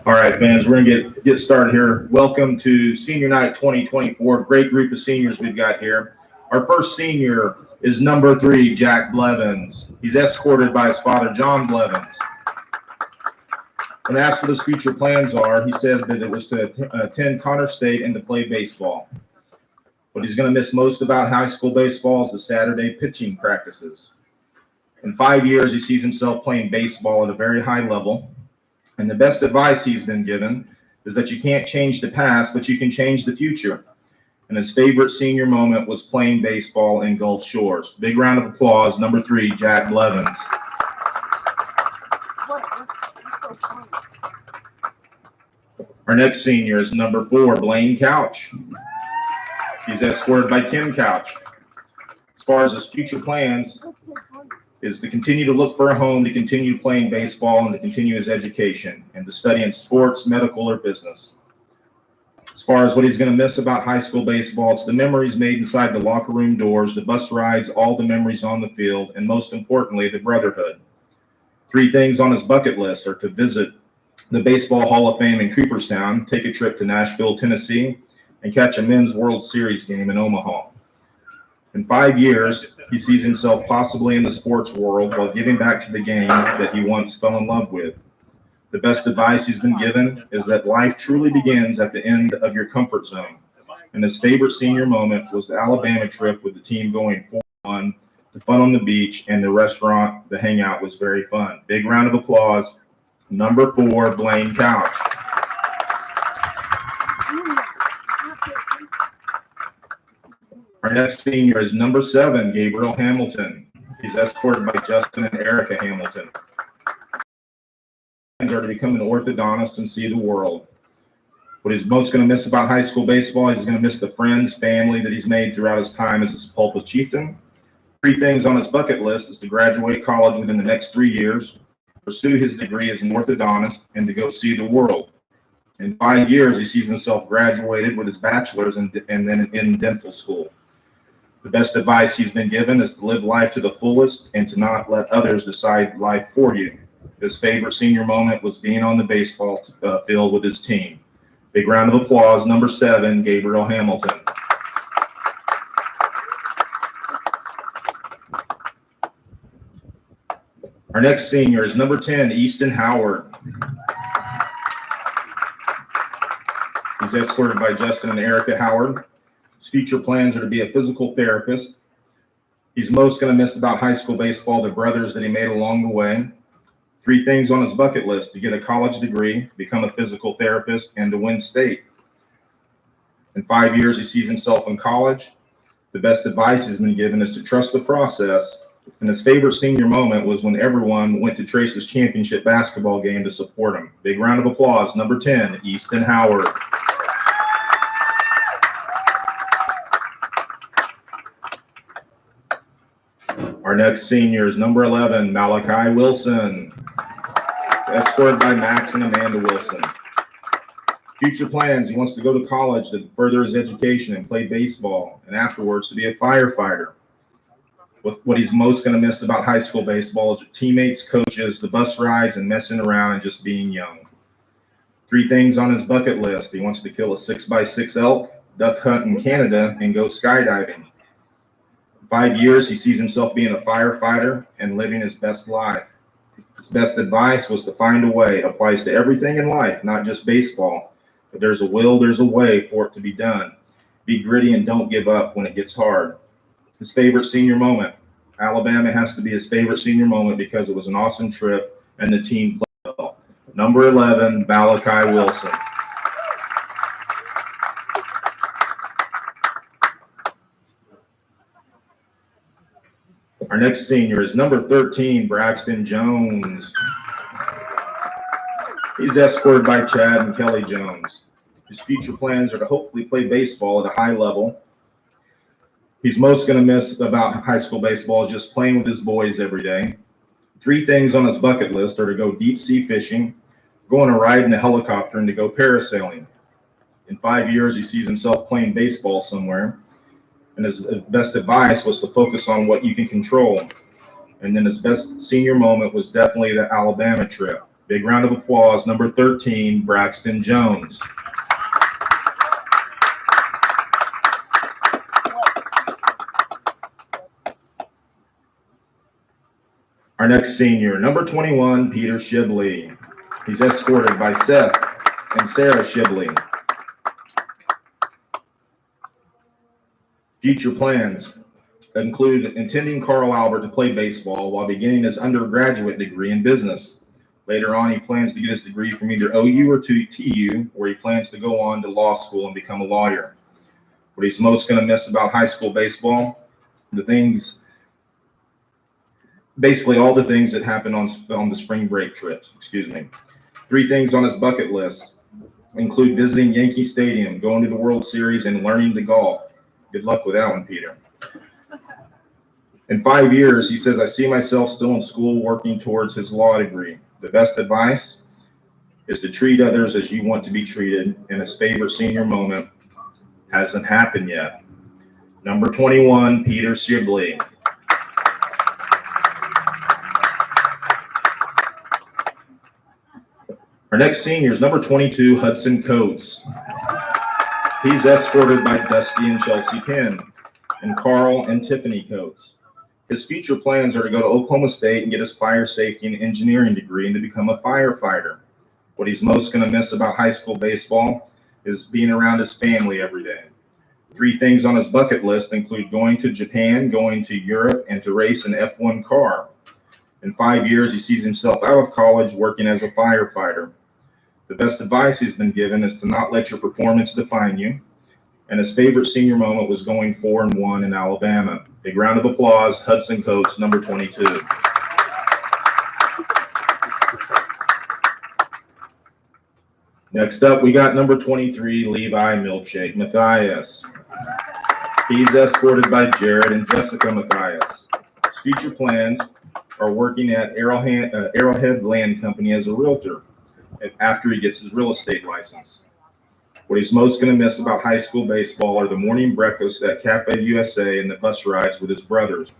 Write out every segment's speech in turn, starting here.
All right, fans, we're going to get started here. Welcome to Senior Night 2024. Great group of seniors we've got here. Our first senior is number 3, Jack Blevins. He's escorted by his father, John Blevins. When asked what his future plans are, he said that it was to attend Connor State and to play baseball. What he's going to miss most about high school baseball is the Saturday pitching practices. In 5 years, he sees himself playing baseball at a very high level. And the best advice he's been given is that you can't change the past, but you can change the future. And his favorite senior moment was playing baseball in Gulf Shores. Big round of applause, number 3, Jack Blevins. Our next senior is number 4, Blaine Couch. He's escorted by Kim Couch. As far as his future plans, is to continue to look for a home, to continue playing baseball, and to continue his education, and to study in sports, medical, or business. As far as what he's going to miss about high school baseball, it's the memories made inside the locker room doors, the bus rides, all the memories on the field, and most importantly, the brotherhood. 3 things on his bucket list are to visit the Baseball Hall of Fame in Cooperstown, take a trip to Nashville, Tennessee, and catch a men's World Series game in Omaha. In 5 years, he sees himself possibly in the sports world while giving back to the game that he once fell in love with. The best advice he's been given is that life truly begins at the end of your comfort zone. And his favorite senior moment was the Alabama trip with the team going 4-1, the fun on the beach, and the restaurant. The hangout was very fun. Big round of applause. Number 4, Blaine Couch. Our next senior is number 7, Gabriel Hamilton. He's escorted by Justin and Erica Hamilton. Plans are to become an orthodontist and see the world. What he's most going to miss about high school baseball, he's going to miss the friends, family that he's made throughout his time as a Pulpit chieftain. 3 things on his bucket list is to graduate college within the next 3 years, pursue his degree as an orthodontist, and to go see the world. In 5 years, he sees himself graduated with his bachelor's and then in dental school. The best advice he's been given is to live life to the fullest and to not let others decide life for you. His favorite senior moment was being on the baseball field with his team. Big round of applause, number 7, Gabriel Hamilton. Our next senior is number 10, Easton Howard. He's escorted by Justin and Erica Howard. His future plans are to be a physical therapist. He's most going to miss about high school baseball the brothers that he made along the way. 3 things on his bucket list: to get a college degree, become a physical therapist, and to win state. In 5 years, he sees himself in college. The best advice he's been given is to trust the process. And his favorite senior moment was when everyone went to Trace's championship basketball game to support him. Big round of applause, number 10, Easton Howard. Our next senior is number 11, Malachi Wilson, escorted by Max and Amanda Wilson. Future plans: he wants to go to college to further his education and play baseball, and afterwards to be a firefighter. What he's most going to miss about high school baseball is teammates, coaches, the bus rides, and messing around and just being young. 3 things on his bucket list: he wants to kill a 6x6 elk, duck hunt in Canada, and go skydiving. 5 years, he sees himself being a firefighter and living his best life. His best advice was to find a way. It applies to everything in life, not just baseball. But there's a will, there's a way for it to be done. Be gritty and don't give up when it gets hard. His favorite senior moment: Alabama has to be his favorite senior moment because it was an awesome trip and the team played well. Number 11, Malachi Wilson. Our next senior is number 13, Braxton Jones. He's escorted by Chad and Kelly Jones. His future plans are to hopefully play baseball at a high level. He's most going to miss about high school baseball is just playing with his boys every day. 3 things on his bucket list are to go deep sea fishing, go on a ride in a helicopter, and to go parasailing. In 5 years, he sees himself playing baseball somewhere. And his best advice was to focus on what you can control. And then his best senior moment was definitely the Alabama trip. Big round of applause, number 13, Braxton Jones. Our next senior, number 21, Peter Shibley. He's escorted by Seth and Sarah Shibley. Future plans include intending Carl Albert to play baseball while beginning his undergraduate degree in business. Later on, he plans to get his degree from either OU or TU, where he plans to go on to law school and become a lawyer. What he's most going to miss about high school baseball, basically all the things that happen on the spring break trips, 3 things on his bucket list include visiting Yankee Stadium, going to the World Series, and learning to golf. Good luck with that one, Peter. In 5 years, he says, I see myself still in school working towards his law degree. The best advice is to treat others as you want to be treated, and his favorite senior moment hasn't happened yet. Number 21, Peter Shibley. Our next senior is number 22, Hudson Coates. He's escorted by Dusty and Chelsea Penn, and Carl and Tiffany Coates. His future plans are to go to Oklahoma State and get his fire safety and engineering degree and to become a firefighter. What he's most going to miss about high school baseball is being around his family every day. 3 things on his bucket list include going to Japan, going to Europe, and to race an F1 car. In 5 years, he sees himself out of college working as a firefighter. The best advice he's been given is to not let your performance define you. And his favorite senior moment was going 4-1 in Alabama. Big round of applause, Hudson Coates, number 22. Next up, we got number 23, Levi Milkshake Matthias. He's escorted by Jared and Jessica Matthias. His future plans are working at Arrowhead Land Company as a realtor after he gets his real estate license. What he's most going to miss about high school baseball are the morning breakfast at Cafe USA and the bus rides with his brothers.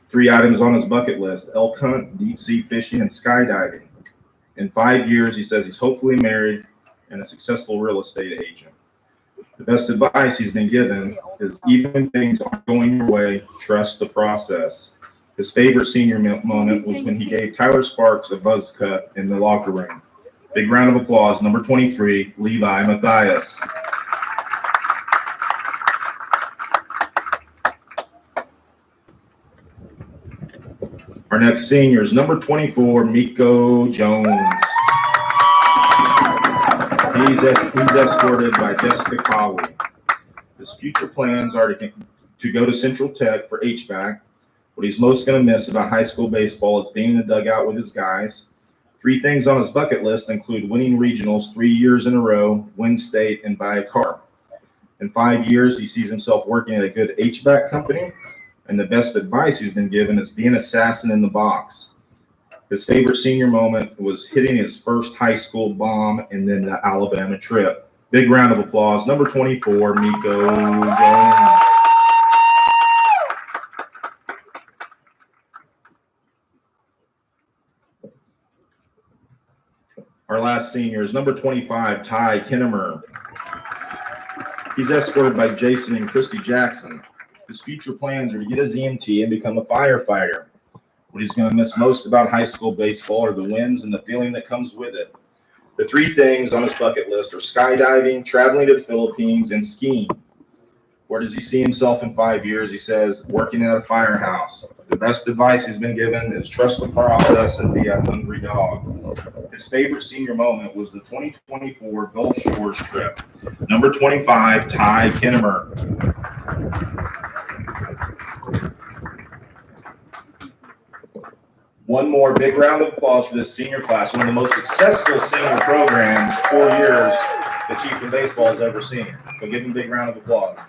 3 items on his bucket list: elk hunt, deep sea fishing, and skydiving. In 5 years, he says he's hopefully married and a successful real estate agent. The best advice he's been given is even things aren't going your way, trust the process. His favorite senior moment was when he gave Tyler Sparks a buzz cut in the locker room. Big round of applause, number 23, Levi Matthias. Our next senior is number 24, Miko Jones. He's escorted by Jessica Cowley. His future plans are to go to Central Tech for HVAC. What he's most going to miss about high school baseball is being in the dugout with his guys. 3 things on his bucket list include winning regionals 3 years in a row, win state, and buy a car. In 5 years, he sees himself working at a good HVAC company, and the best advice he's been given is be an assassin in the box. His favorite senior moment was hitting his first high school bomb and then the Alabama trip. Big round of applause, number 24, Miko Jones. Our last senior is number 25, Ty Kinnemer. He's escorted by Jason and Christy Jackson. His future plans are to get his EMT and become a firefighter. What he's going to miss most about high school baseball are the wins and the feeling that comes with it. The 3 things on his bucket list are skydiving, traveling to the Philippines, and skiing. Where does he see himself in 5 years? He says, working at a firehouse. The best advice he's been given is trust the process and be a hungry dog. His favorite senior moment was the 2024 Gulf Shores trip. Number 25, Ty Kinnemer. One more big round of applause for this senior class, one of the most successful senior programs, 4 years, that Chief of Baseball has ever seen. So give him a big round of applause.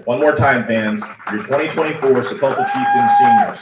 One more time, fans, your 2024 Sepulpa Chieftains seniors.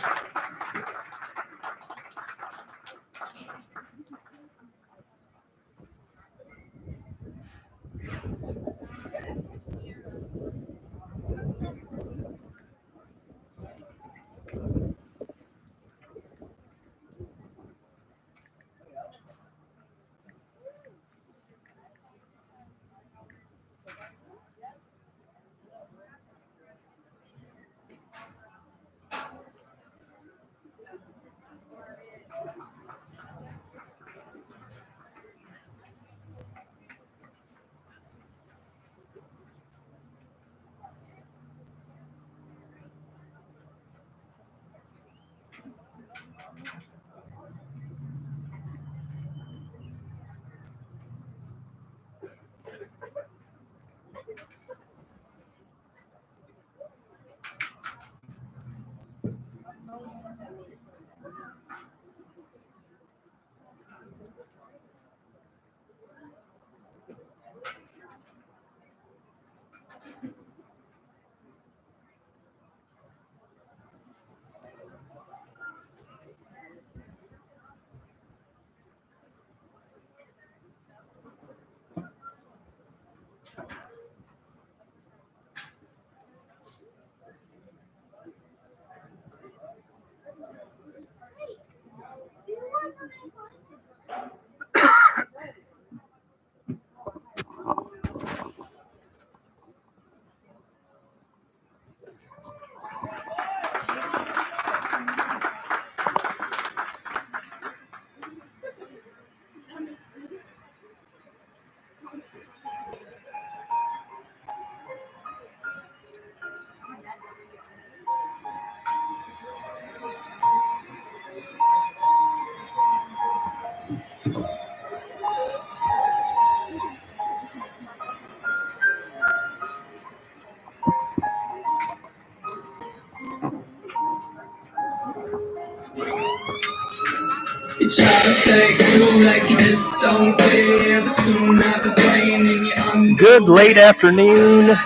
Good late afternoon,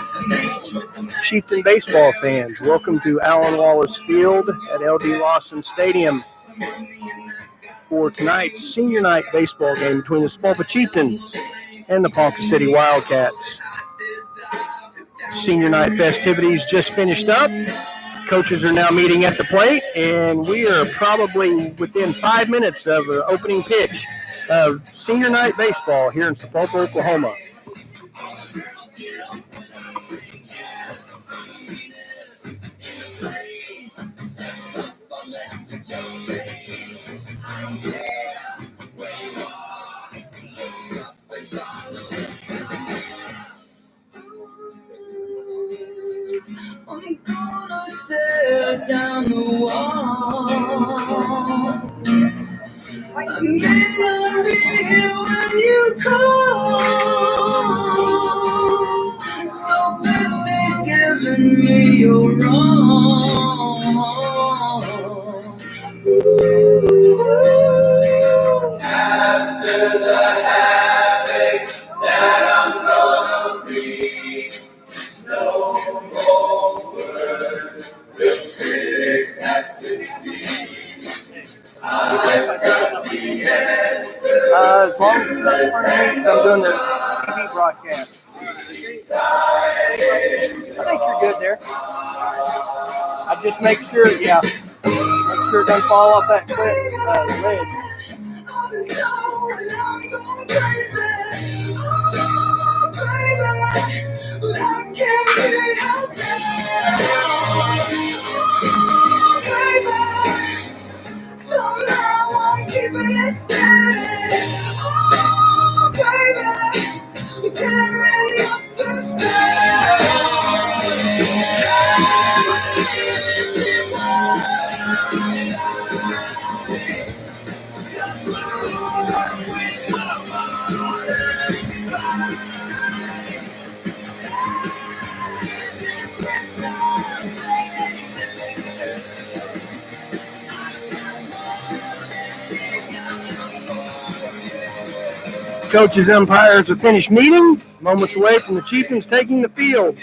Chieftain baseball fans. Welcome to Allen Wallace Field at L.D. Lawson Stadium for tonight's senior night baseball game between the Sepulpa Chieftains and the Ponca City Wildcats. Senior night festivities just finished up. Coaches are now meeting at the plate, and we are probably within 5 minutes of the opening pitch of senior night baseball here in Sepulpa, Oklahoma. I'm gonna tear down the wall. I may not be here when you call, so please be giving me your wrong. After the havoc that I'm gonna be, no more words will critics have to speak. I've got the answer. As long as you're not I'm doing the TV broadcast. I think you're good there. I just make sure, make sure it doesn't fall off that ledge. Somehow I'm keeping it steady. Oh, baby, tearing up the sky. Coaches, umpires have finished meeting. Moments away from the Chieftains taking the field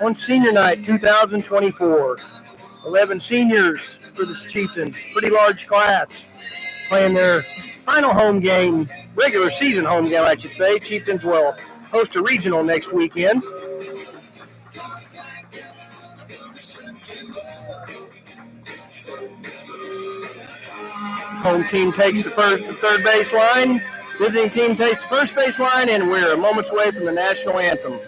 on senior night 2024. 11 seniors for the Chieftains. Pretty large class playing their final home game, regular season home game, I should say. Chieftains will host a regional next weekend. Home team takes the third base line. Visiting team takes the first base line, and we're moments away from the national anthem.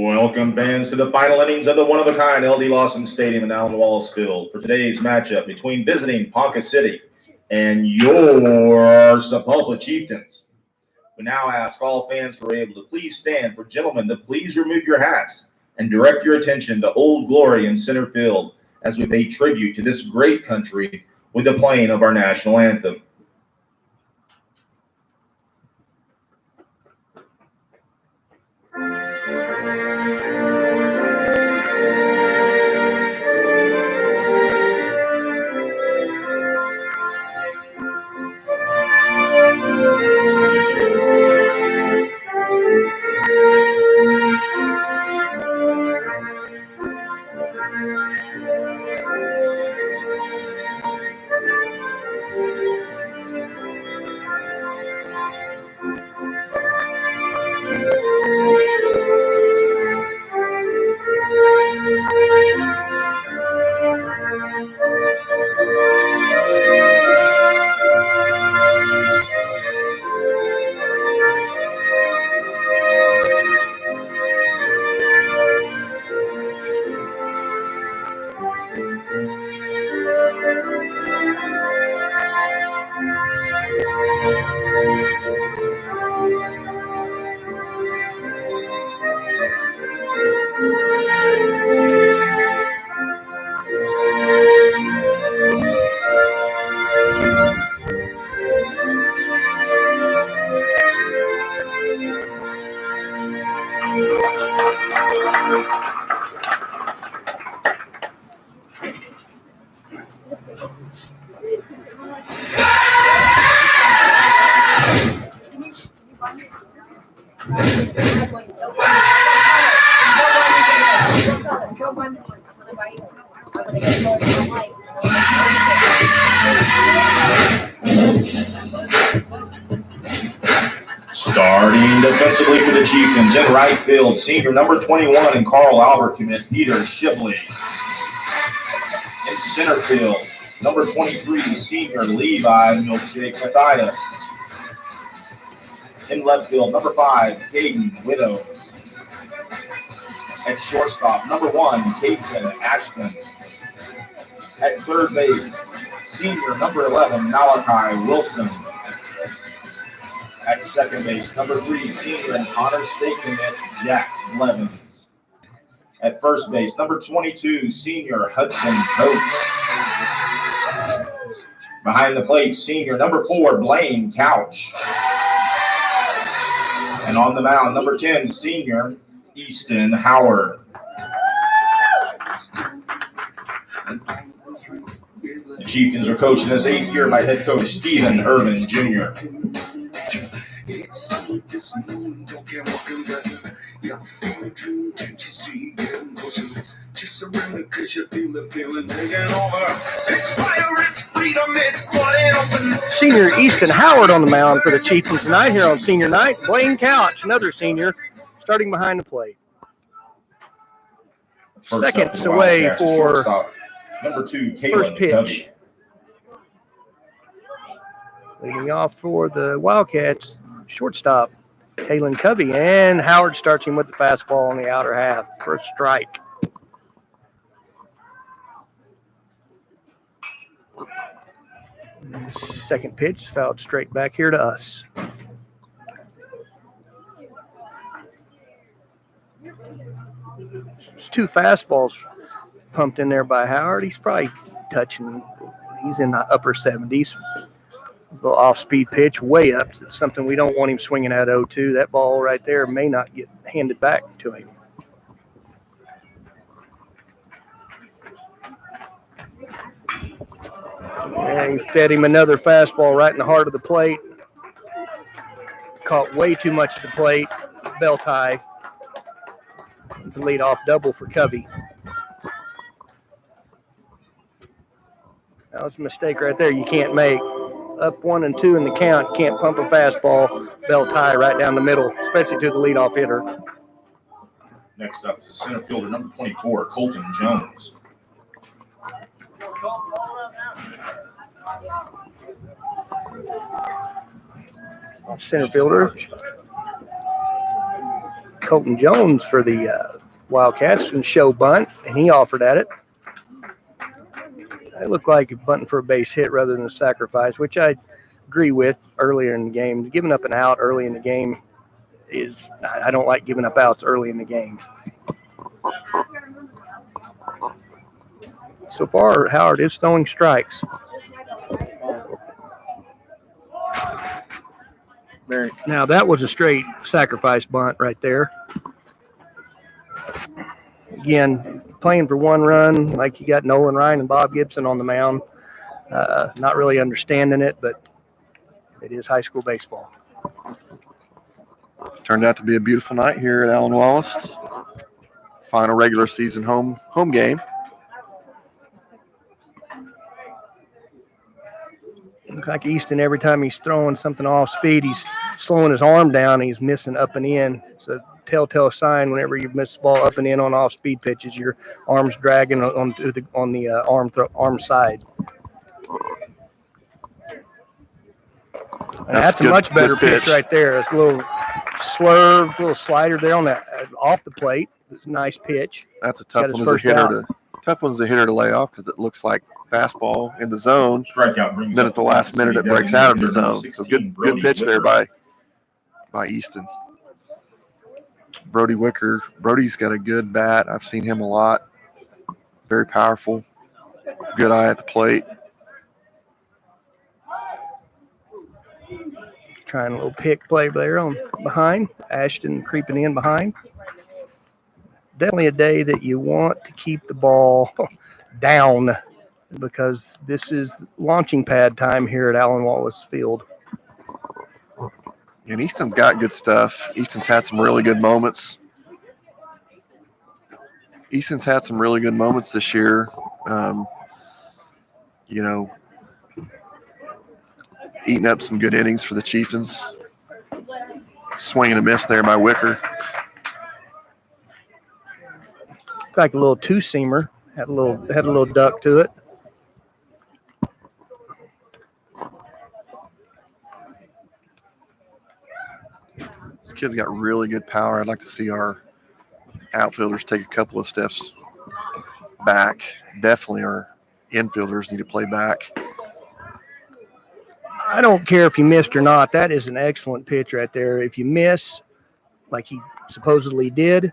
Welcome, fans, to the final innings of the one-of-a-kind LD Lawson Stadium in Allen Wallace Field for today's matchup between visiting Ponca City and your Sapulpa Chieftains. We now ask all fans who are able to please stand for gentlemen to please remove your hats and direct your attention to Old Glory in center field as we pay tribute to this great country with the playing of our national anthem. Starting defensively for the Chieftains in right field, senior number 21 and Carl Albert commit Peter Shibley. In center field, number 23, senior Levi Milkshake Mathias. In left field, number 5, Caden Widow. At shortstop, number 1, Kason Ashton. At third base, senior number 11, Malachi Wilson. At second base, number 3, senior and honor state commit Jack Blevins. At first base, number 22, senior Hudson Coates. Behind the plate, senior number 4, Blaine Couch. And on the mound, number 10, senior Easton Howard. The Chieftains are coached in his 8th year by head coach Stephen Irvin Jr. Senior Easton Howard on the mound for the Chieftains tonight here on senior night. Blaine Couch, another senior, starting behind the plate. Seconds away for number 2, first pitch. Leading off for the Wildcats, shortstop Kalen Covey, and Howard starts him with the fastball on the outer half. First strike. Second pitch fouled straight back here to us. There's 2 fastballs pumped in there by Howard. He's probably touching, he's in the upper 70s. Little off-speed pitch, way up. It's something we don't want him swinging at 0-2. That ball right there may not get handed back to him. And he fed him another fastball right in the heart of the plate. Caught way too much of the plate. Belt high. It's a leadoff double for Covey. That was a mistake right there you can't make. Up 1-2 in the count, can't pump a fastball, belt high right down the middle, especially to the leadoff hitter. Next up is the center fielder, number 24, Colton Jones. Center fielder, Colton Jones for the Wildcats, and show bunt, and he offered at it. It looked like bunting for a base hit rather than a sacrifice, which I agree with earlier in the game. Giving up an out early in the game I don't like giving up outs early in the game. So far, Howard is throwing strikes. Now, that was a straight sacrifice bunt right there. Again, playing for one run, like you got Nolan Ryan and Bob Gibson on the mound. Not really understanding it, but it is high school baseball. Turned out to be a beautiful night here at Allen Wallace. Final regular season home game. Looks like Easton, every time he's throwing something off speed, he's slowing his arm down. He's missing up and in. It's a telltale sign whenever you miss the ball up and in on off speed pitches, your arm's dragging on the arm side. And that's a much better pitch right there. It's a little slurve, a little slider there on that off the plate. It's a nice pitch. That's a tough one as a hitter to lay off because it looks like fastball in the zone. Strikeout. Then at the last minute it breaks out of the zone. So good pitch there by Easton. Brody Wicker. Brody's got a good bat. I've seen him a lot. Very powerful. Good eye at the plate. Trying a little pick play there on behind. Ashton creeping in behind. Definitely a day that you want to keep the ball down because this is launching pad time here at Allen Wallace Field. And Easton's got good stuff. Easton's had some really good moments. This year. Eating up some good innings for the Chieftains. Swing and a miss there by Wicker. Like a little two-seamer. Had a little duck to it. This kid's got really good power. I'd like to see our outfielders take a couple of steps back. Definitely our infielders need to play back. I don't care if you missed or not. That is an excellent pitch right there. If you miss, like he supposedly did,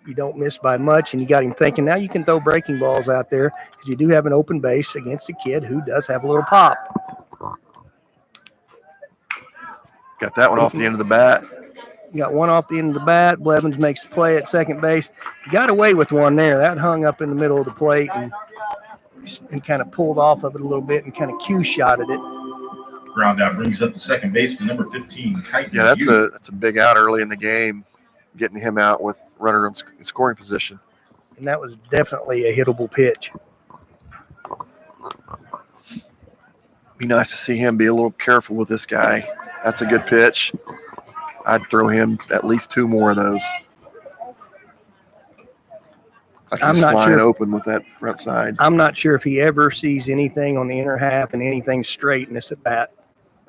you don't miss by much, and you got him thinking. Now you can throw breaking balls out there because you do have an open base against a kid who does have a little pop. Got that one off the end of the bat. You got one off the end of the bat. Blevins makes the play at second base. You got away with one there. That hung up in the middle of the plate and kind of pulled off of it a little bit and kind of cue-shotted it. Ground out brings up the second baseman, number 15, Titan. Yeah, that's a big out early in the game, getting him out with runner in scoring position. And that was definitely a hittable pitch. Be nice to see him be a little careful with this guy. That's a good pitch. I'd throw him at least two more of those. I'm not flying open with that front side. I'm not sure if he ever sees anything on the inner half and anything straight in this at bat.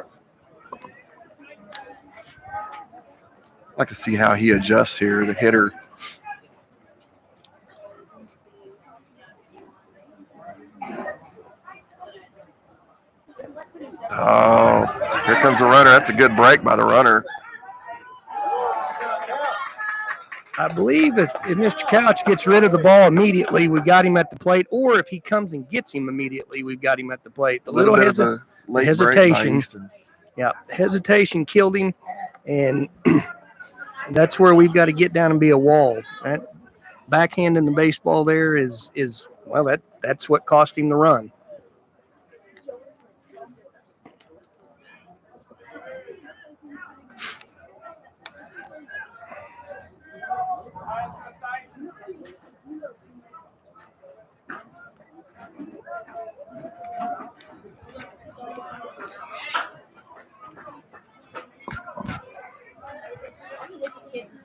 I'd like to see how he adjusts here, the hitter. Oh, here comes the runner. That's a good break by the runner. I believe if Mr. Couch gets rid of the ball immediately, we've got him at the plate, or if he comes and gets him immediately, we've got him at the plate. A little late hesitation. break by Easton. Yeah, hesitation killed him, and that's where we've got to get down and be a wall. That backhand in the baseball there is well, that's what cost him the run.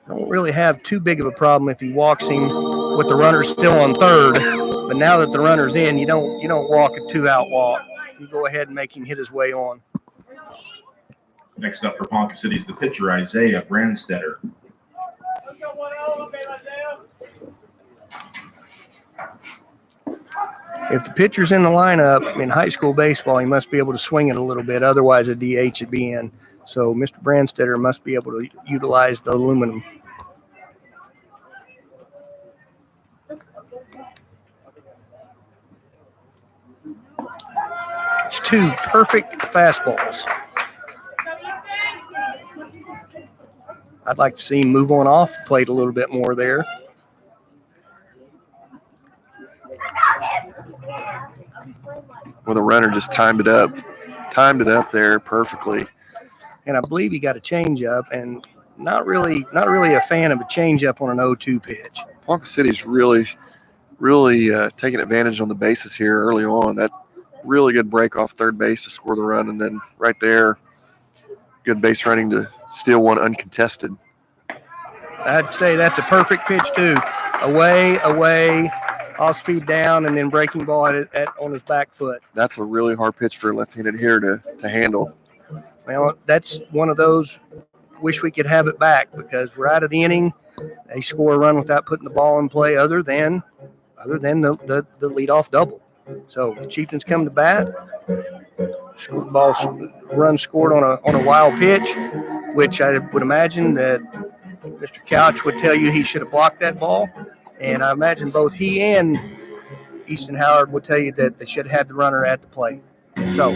Don't really have too big of a problem if he walks him with the runner still on third. But now that the runner's in, you don't walk a 2-out walk. You go ahead and make him hit his way on. Next up for Ponca City is the pitcher, Isaiah Brandstetter. If the pitcher's in the lineup in high school baseball, he must be able to swing it a little bit. Otherwise, a DH should be in. So Mr. Brandstetter must be able to utilize the aluminum. It's 2 perfect fastballs. I'd like to see him move on off the plate a little bit more there. Well, the runner just timed it up there perfectly. And I believe he got a changeup, and not really a fan of a changeup on an 0-2 pitch. Ponca City's really taking advantage on the bases here early on. That really good break off third base to score the run, and then right there, good base running to steal one uncontested. I'd say that's a perfect pitch too. Away, off speed down, and then breaking ball on his back foot. That's a really hard pitch for a left-handed hitter to handle. Well, that's one of those. Wish we could have it back because we're out of the inning. They score a run without putting the ball in play, other than the leadoff double. So the Chieftains come to bat. Run scored on a wild pitch, which I would imagine that Mr. Couch would tell you he should have blocked that ball. And I imagine both he and Easton Howard would tell you that they should have had the runner at the plate. So,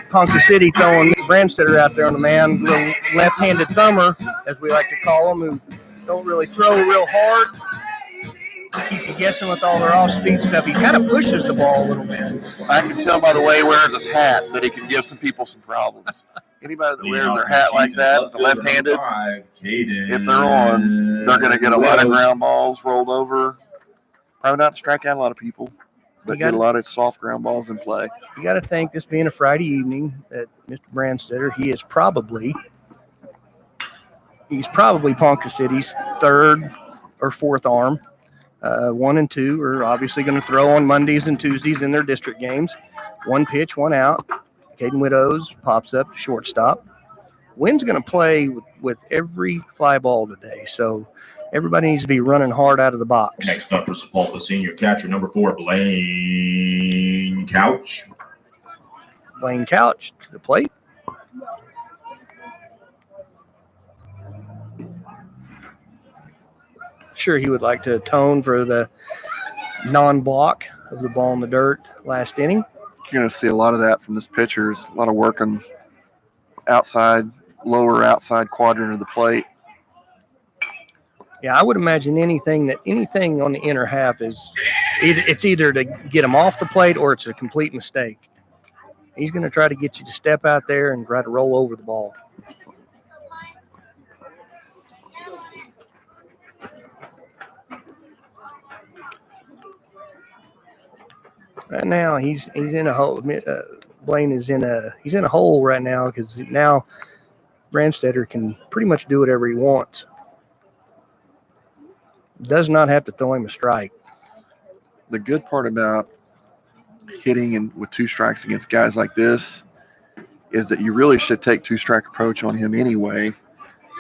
Ponca City throwing Brandstetter out there on the mound, little left-handed thumber, as we like to call them, who don't really throw real hard. Keep you guessing with all their off-speed stuff. He kind of pushes the ball a little bit. I can tell by the way he wears his hat that he can give some people some problems. Anybody that wears their hat like that, is left-handed, if they're on, they're going to get a lot of ground balls rolled over. Probably not strike out a lot of people, but get a lot of soft ground balls in play. You got to think, this being a Friday evening, that Mr. Brandstetter, he's probably Ponca City's third or fourth arm. 1 and 2 are obviously going to throw on Mondays and Tuesdays in their district games. 1 pitch, 1 out. Caden Widows pops up to shortstop. Wynn's going to play with every fly ball today, so everybody needs to be running hard out of the box. Next up for Sepulpa senior catcher number 4, Blaine Couch. Blaine Couch to the plate. sure he would like to atone for the non-block of the ball in the dirt last inning. You're going to see a lot of that from this pitcher. A lot of work on lower outside quadrant of the plate. Yeah, I would imagine anything on the inner half is either to get him off the plate or it's a complete mistake. He's going to try to get you to step out there and try to roll over the ball. Right now, he's in a hole. Blaine is in a hole right now because now Brandstetter can pretty much do whatever he wants. Does not have to throw him a strike. The good part about hitting with 2 strikes against guys like this is that you really should take 2-strike approach on him anyway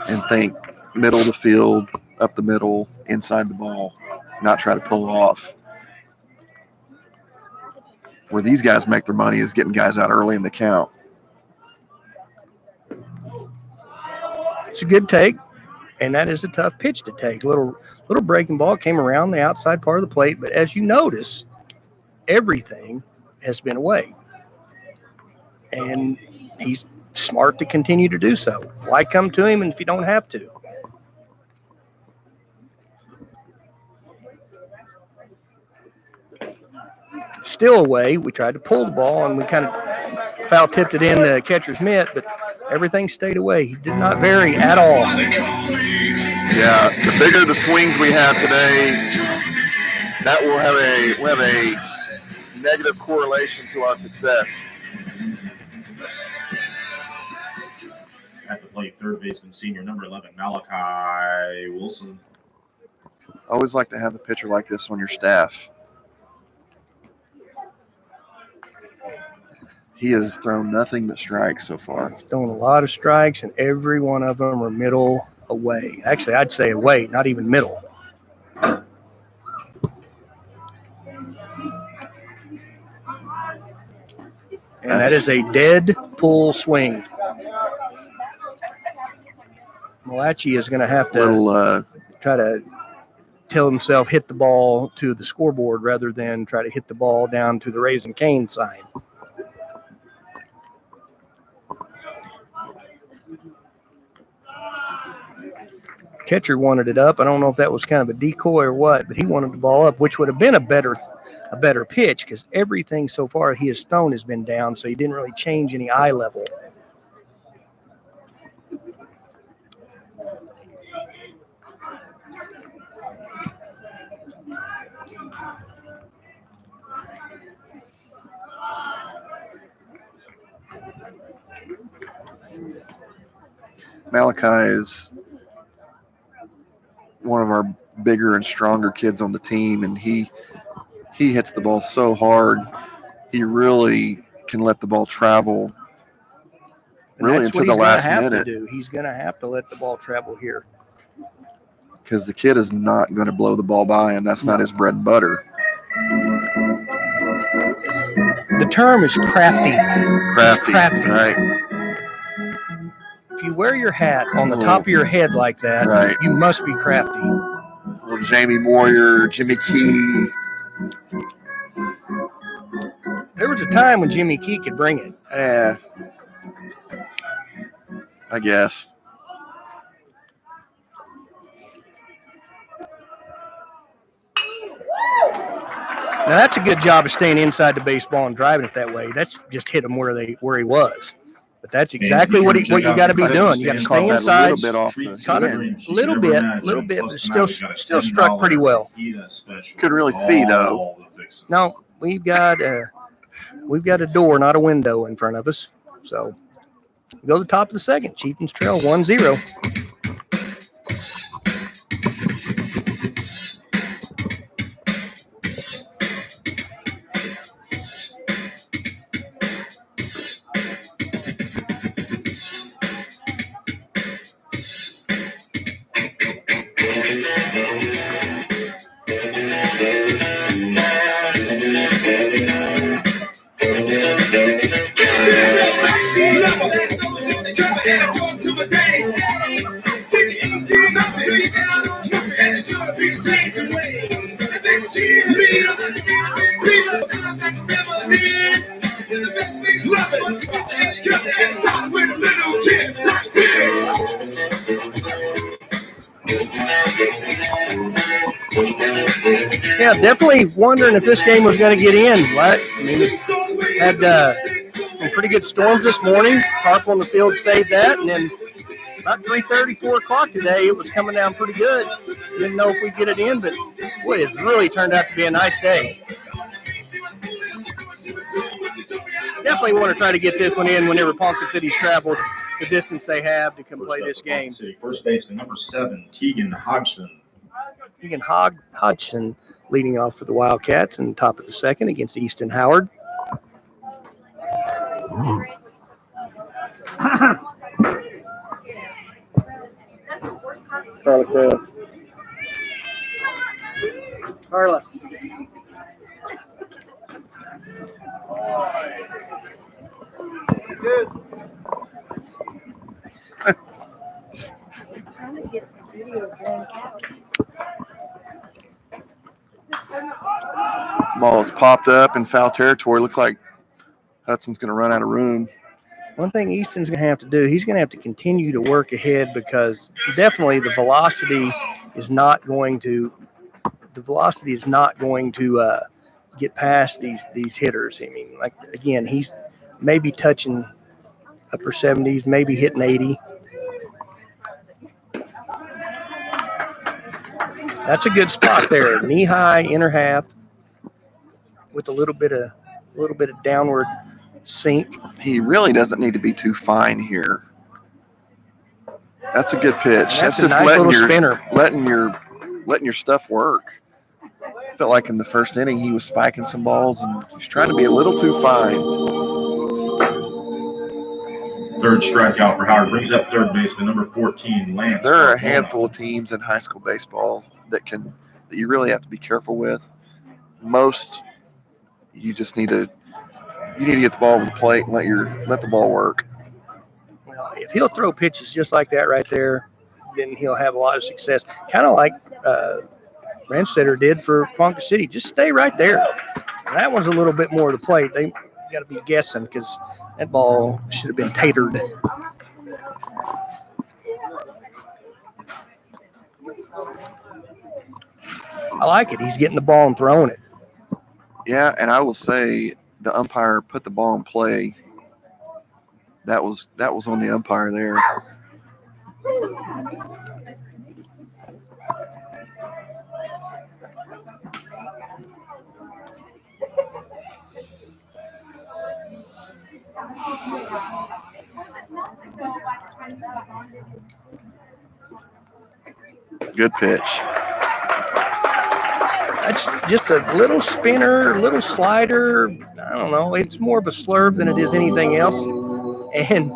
and think middle of the field, up the middle, inside the ball, not try to pull off. Where these guys make their money is getting guys out early in the count. It's a good take, and that is a tough pitch to take. Little breaking ball came around the outside part of the plate, but as you notice, everything has been away. And he's smart to continue to do so. Why come to him if you don't have to? Still away. We tried to pull the ball, and we kind of foul tipped it in the catcher's mitt, but everything stayed away. He did not vary at all. Yeah, the bigger the swings we have today, that will have a negative correlation to our success. At the plate, third baseman, senior number 11, Malachi Wilson. I always like to have a pitcher like this on your staff. He has thrown nothing but strikes so far. He's thrown a lot of strikes, and every one of them are middle away. Actually, I'd say away, not even middle. And that is a dead pull swing. Malachi is going to have to try to tell himself hit the ball to the scoreboard rather than try to hit the ball down to the Raising Cane sign. Catcher wanted it up. I don't know if that was kind of a decoy or what, but he wanted the ball up, which would have been a better pitch because everything so far he has thrown has been down, so he didn't really change any eye level. Malachi is one of our bigger and stronger kids on the team, and he hits the ball so hard. He really can let the ball travel really into the last minute. He's going to have to let the ball travel here. Because the kid is not going to blow the ball by him. That's not his bread and butter. The term is crafty. Crafty. Right. If you wear your hat on the top of your head like that, right, you must be crafty. Little Jamie Moyer, Jimmy Key. There was a time when Jimmy Key could bring it. Yeah, I guess. Now that's a good job of staying inside the baseball and driving it that way. That's just hit him where he was. But that's exactly what you got to be doing. You got to stay inside. Caught it a little bit, but still struck pretty well. Couldn't really see though. No, we've got a door, not a window, in front of us. So go to the top of the second. Chieftains trail 1-0. Yeah, definitely wondering if this game was going to get in. Right? I mean, had some pretty good storms this morning. Tarp on the field saved that, and then about 3:30, 4 o'clock today, it was coming down pretty good. Didn't know if we'd get it in, but boy, it really turned out to be a nice day. Definitely want to try to get this one in whenever Ponca City's traveled the distance they have to come play this game. First baseman number 7, Tegan Hodgson. Tegan Hodgson leading off for the Wildcats and top of the second against Easton Howard. Carla. Good. Trying to get some video of Blaine Couch. Ball's popped up in foul territory. Looks like Hudson's going to run out of room. One thing Easton's going to have to do, he's going to have to continue to work ahead because definitely the velocity is not going to get past these hitters. I mean, like, again, he's maybe touching upper 70s, maybe hitting 80. That's a good spot there. Knee high, inner half, with a little bit of downward sink. He really doesn't need to be too fine here. That's a good pitch. That's a just nice little spinner. letting your stuff work. Felt like in the first inning he was spiking some balls and he's trying to be a little too fine. Third strikeout for Howard. Brings up third baseman number 14, Lance. There are a handful of teams in high school baseball that you really have to be careful with. Most, you just need to get the ball over the plate and let the ball work. Well, if he'll throw pitches just like that right there, then he'll have a lot of success. Kind of like Ranstetter did for Ponca City. Just stay right there. And that one's a little bit more of the plate. They got to be guessing because that ball should have been tatered. I like it. He's getting the ball and throwing it. Yeah, and I will say the umpire put the ball in play. That was on the umpire there. Good pitch. That's just a little spinner, a little slider. I don't know. It's more of a slurve than it is anything else. And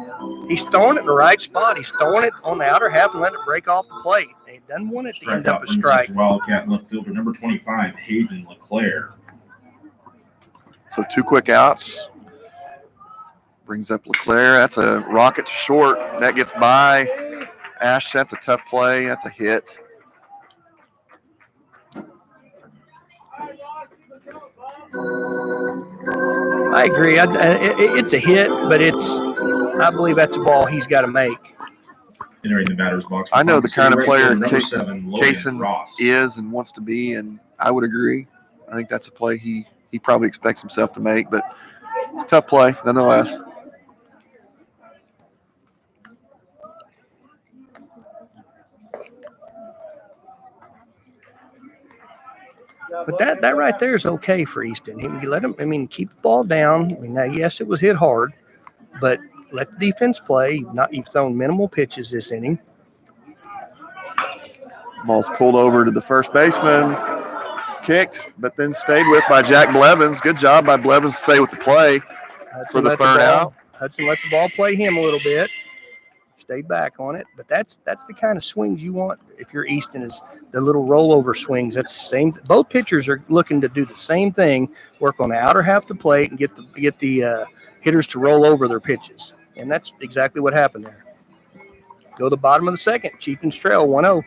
he's throwing it in the right spot. He's throwing it on the outer half and letting it break off the plate. He doesn't want it to end up a strike. Wildcat left fielder number 25, Hayden LeClaire. So 2 quick outs. Brings up LeClaire. That's a rocket to short. That gets by. Ash, that's a tough play. That's a hit. I agree. It's a hit, but I believe that's a ball he's got to make. Entering the batter's box. I know the kind of player Kason is and wants to be, and I would agree. I think that's a play he probably expects himself to make, but it's a tough play nonetheless. But that right there is okay for Easton. You let him, keep the ball down. Now, yes, it was hit hard, but let the defense play. You've thrown minimal pitches this inning. Ball's pulled over to the first baseman, kicked, but then stayed with by Jack Blevins. Good job by Blevins to stay with the play for the third out. Hudson let the ball play him a little bit. Stay back on it, but that's the kind of swings you want if you're Easton, is the little rollover swings. That's the same. Both pitchers are looking to do the same thing: work on the outer half of the plate and get the hitters to roll over their pitches, and that's exactly what happened there. Go to the bottom of the second. Chieftains trail 1-0.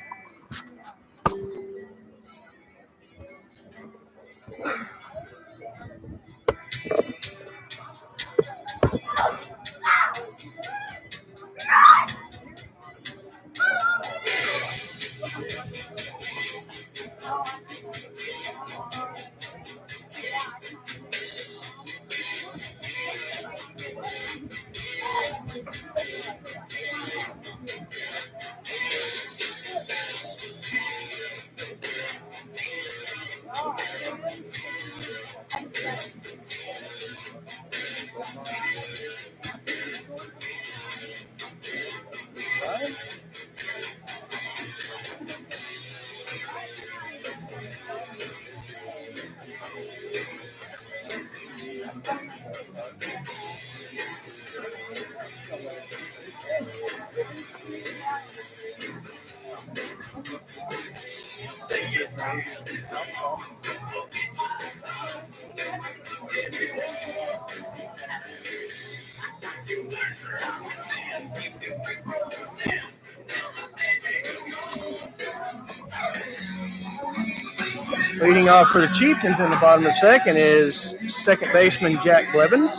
Leading off for the Chieftains in the bottom of the second is second baseman Jack Blevins.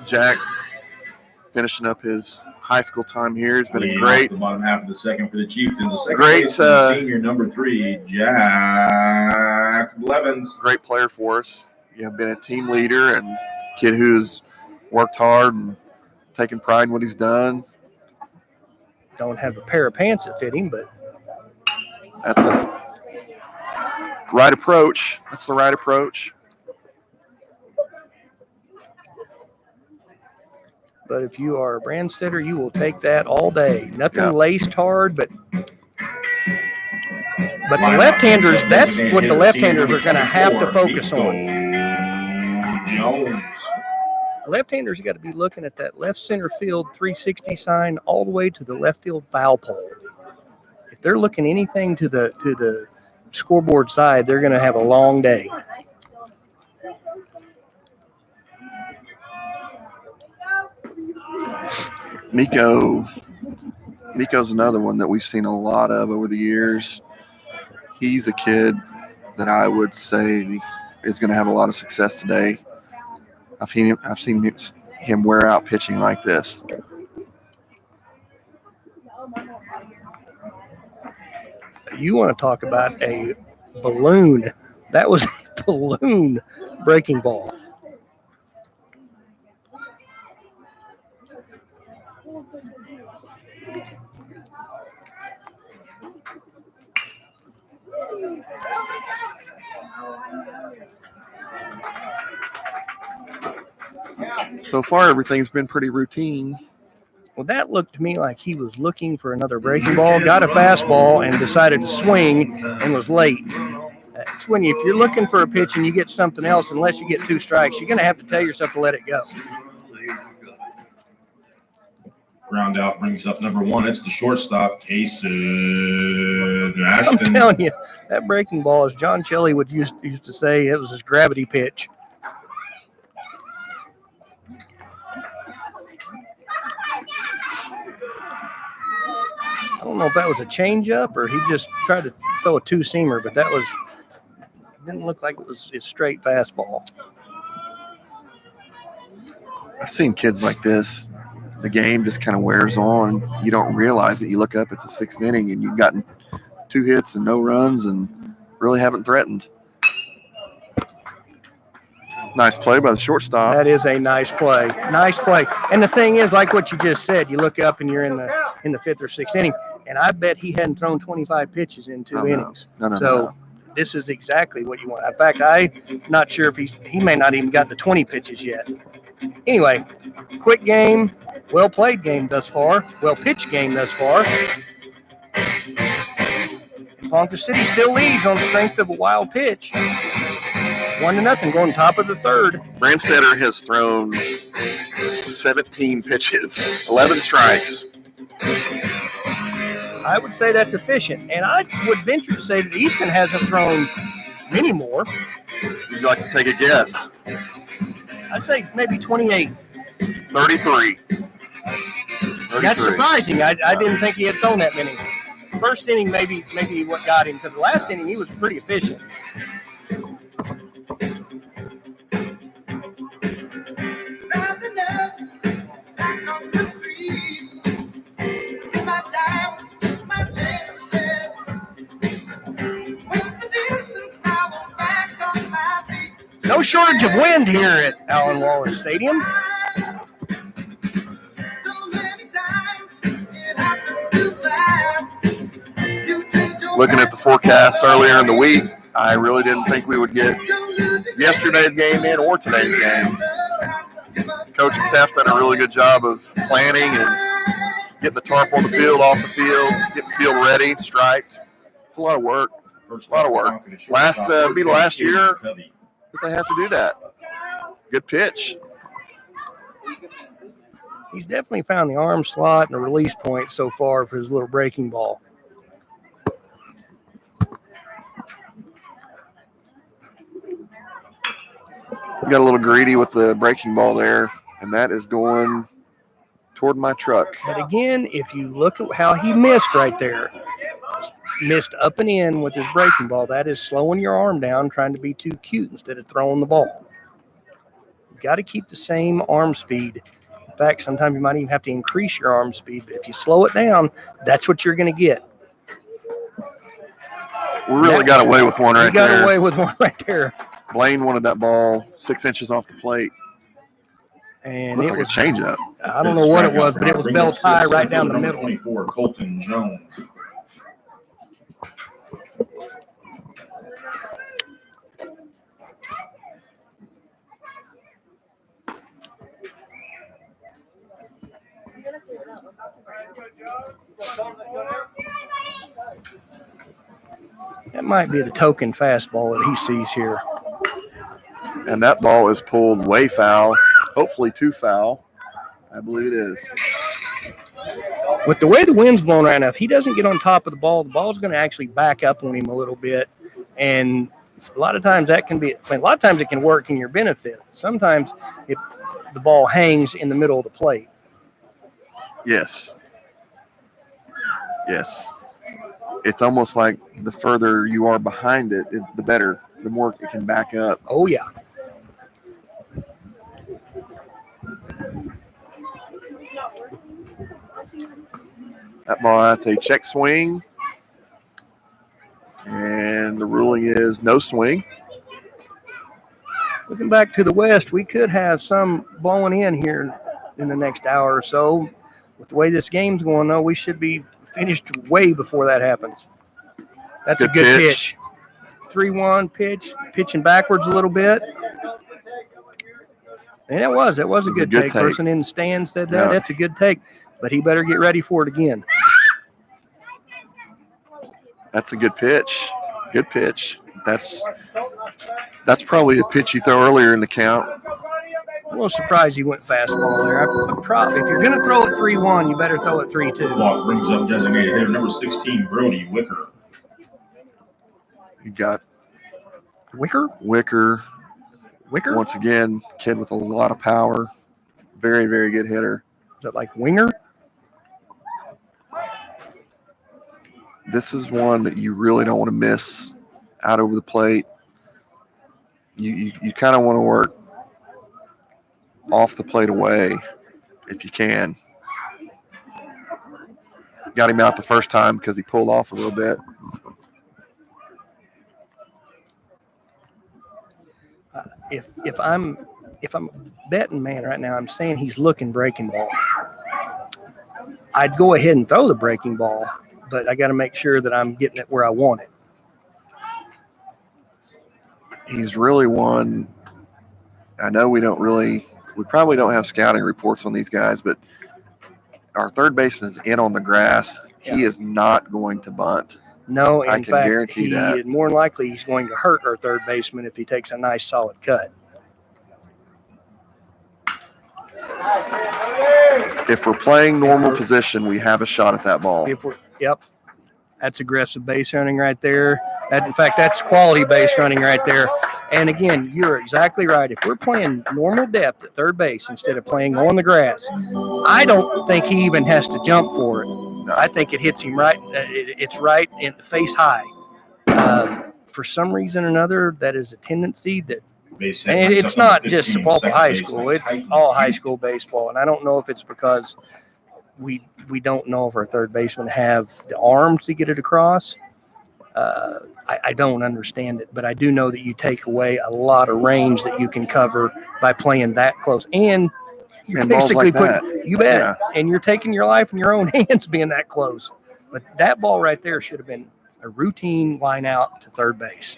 Jack finishing up his high school time here. It's been a Leading great, off the bottom half of the second for the Chieftains. The second Great, baseman, senior number 3, Jack Blevins. great player for us. You have been a team leader and kid who's worked hard and taken pride in what he's done. Don't have a pair of pants that fit him, but That's the right approach. That's the right approach. But if you are a Brandstetter, you will take that all day. Nothing Yep. laced hard, but the left-handers, that's what the left-handers are going to have to focus on. Jones. Left-handers got to be looking at that left center field 360 sign all the way to the left field foul pole. If they're looking anything to the scoreboard side, they're going to have a long day. Miko's another one that we've seen a lot of over the years. He's a kid that I would say is going to have a lot of success today. I've seen him wear out pitching like this. You want to talk about a balloon. That was a balloon breaking ball. So far, everything's been pretty routine. Well, that looked to me like he was looking for another breaking ball, got a fastball, and decided to swing and was late. It's when if you're looking for a pitch and you get something else, unless you get 2 strikes, you're going to have to tell yourself to let it go. Ground out brings up number 1. It's the shortstop, Kason I'm Ashton. telling you, that breaking ball, as John Shelley would used to say, it was his gravity pitch. I don't know if that was a changeup or he just tried to throw a 2-seamer, but that didn't look like it was his straight fastball. I've seen kids like this. The game just kind of wears on. You don't realize it. You look up, it's the 6th inning, and you've gotten 2 hits and no runs and really haven't threatened. Nice play by the shortstop. That is a nice play. Nice play. And the thing is, like what you just said, you look up and you're in the 5th or 6th inning, and I bet he hadn't thrown 25 pitches in 2 innings. No. This is exactly what you want. In fact, I'm not sure if he may not even gotten to 20 pitches yet. Anyway, quick game, well-played game thus far, well-pitched game thus far. Ponca City still leads on strength of a wild pitch. 1-0 going top of the 3rd. Brandstetter has thrown 17 pitches, 11 strikes. I would say that's efficient, and I would venture to say that Easton hasn't thrown many more. Would you like to take a guess? I'd say maybe 28. 33. That's surprising. I didn't think he had thrown that many. First inning, maybe what got him, because the last inning he was pretty efficient. shortage of wind here at Allen Wallace Stadium. Looking at the forecast earlier in the week, I really didn't think we would get yesterday's game in or today's game. The coaching staff's done a really good job of planning and getting the tarp on the field, off the field, getting the field ready, striped. It's a lot of work. A lot of work. Be the last year that they have to do that. Good pitch. He's definitely found the arm slot and the release point so far for his little breaking ball. We got a little greedy with the breaking ball there, and that is going toward my truck. But again, if you look at how he missed right there, missed up and in with his breaking ball, that is slowing your arm down, trying to be too cute instead of throwing the ball. You've got to keep the same arm speed. In fact, sometimes you might even have to increase your arm speed. But if you slow it down, that's what you're going to get. We really got away with one right there. We got away with one right there. Blaine wanted that ball 6 inches off the plate. And looked it like was a changeup. I don't know what it was, but it was belt tie right down the middle. 24, Colton Jones. That might be the token fastball that he sees here. And that ball is pulled way foul, hopefully too foul. I believe it is. With the way the wind's blowing right now, if he doesn't get on top of the ball's going to actually back up on him a little bit. And a lot of times that can be, a lot of times it can work in your benefit. Sometimes the ball hangs in the middle of the plate. Yes. Yes. It's almost like the further you are behind it, the better, the more it can back up. Oh, yeah. That ball, that's a check swing. And the ruling is no swing. Looking back to the west, we could have some blowing in here in the next hour or so. With the way this game's going, though, we should be finished way before that happens. That's a good pitch. 3-1 pitch, pitching backwards a little bit. And it was a good take. Person in the stand said that. Yeah. That's a good take, but he better get ready for it again. That's a good pitch. Good pitch. That's probably a pitch you throw earlier in the count. A little surprised he went fastball there. If you're going to throw it 3-1, you better throw it 3-2. Block brings up designated hitter number 16, Brody Wicker. You got Wicker. Once again, kid with a lot of power. Very, very good hitter. Is that like winger? This is one that you really don't want to miss out over the plate. You kind of want to work off the plate away if you can. Got him out the first time because he pulled off a little bit. If I'm a betting man right now, I'm saying he's looking breaking ball. I'd go ahead and throw the breaking ball, but I got to make sure that I'm getting it where I want it. He's really one. I know we probably don't have scouting reports on these guys, but our third baseman is in on the grass. Yeah. He is not going to bunt. No, I can guarantee that. More than likely, he's going to hurt our third baseman if he takes a nice solid cut. If we're playing normal position, we have a shot at that ball. Yep. That's aggressive base running right there. In fact, that's quality base running right there. And again, you're exactly right. If we're playing normal depth at third base instead of playing on the grass, I don't think he even has to jump for it. No. I think it hits him right. It's right in the face high. For some reason or another, that is a tendency that, and it's not just Sapulpa High School. It's all high school baseball. And I don't know if it's because we don't know if our third basemen have the arms to get it across. I don't understand it, but I do know that you take away a lot of range that you can cover by playing that close. And you're And balls basically like that. putting, you bet, Yeah. and you're taking your life in your own hands being that close. But that ball right there should have been a routine line out to third base.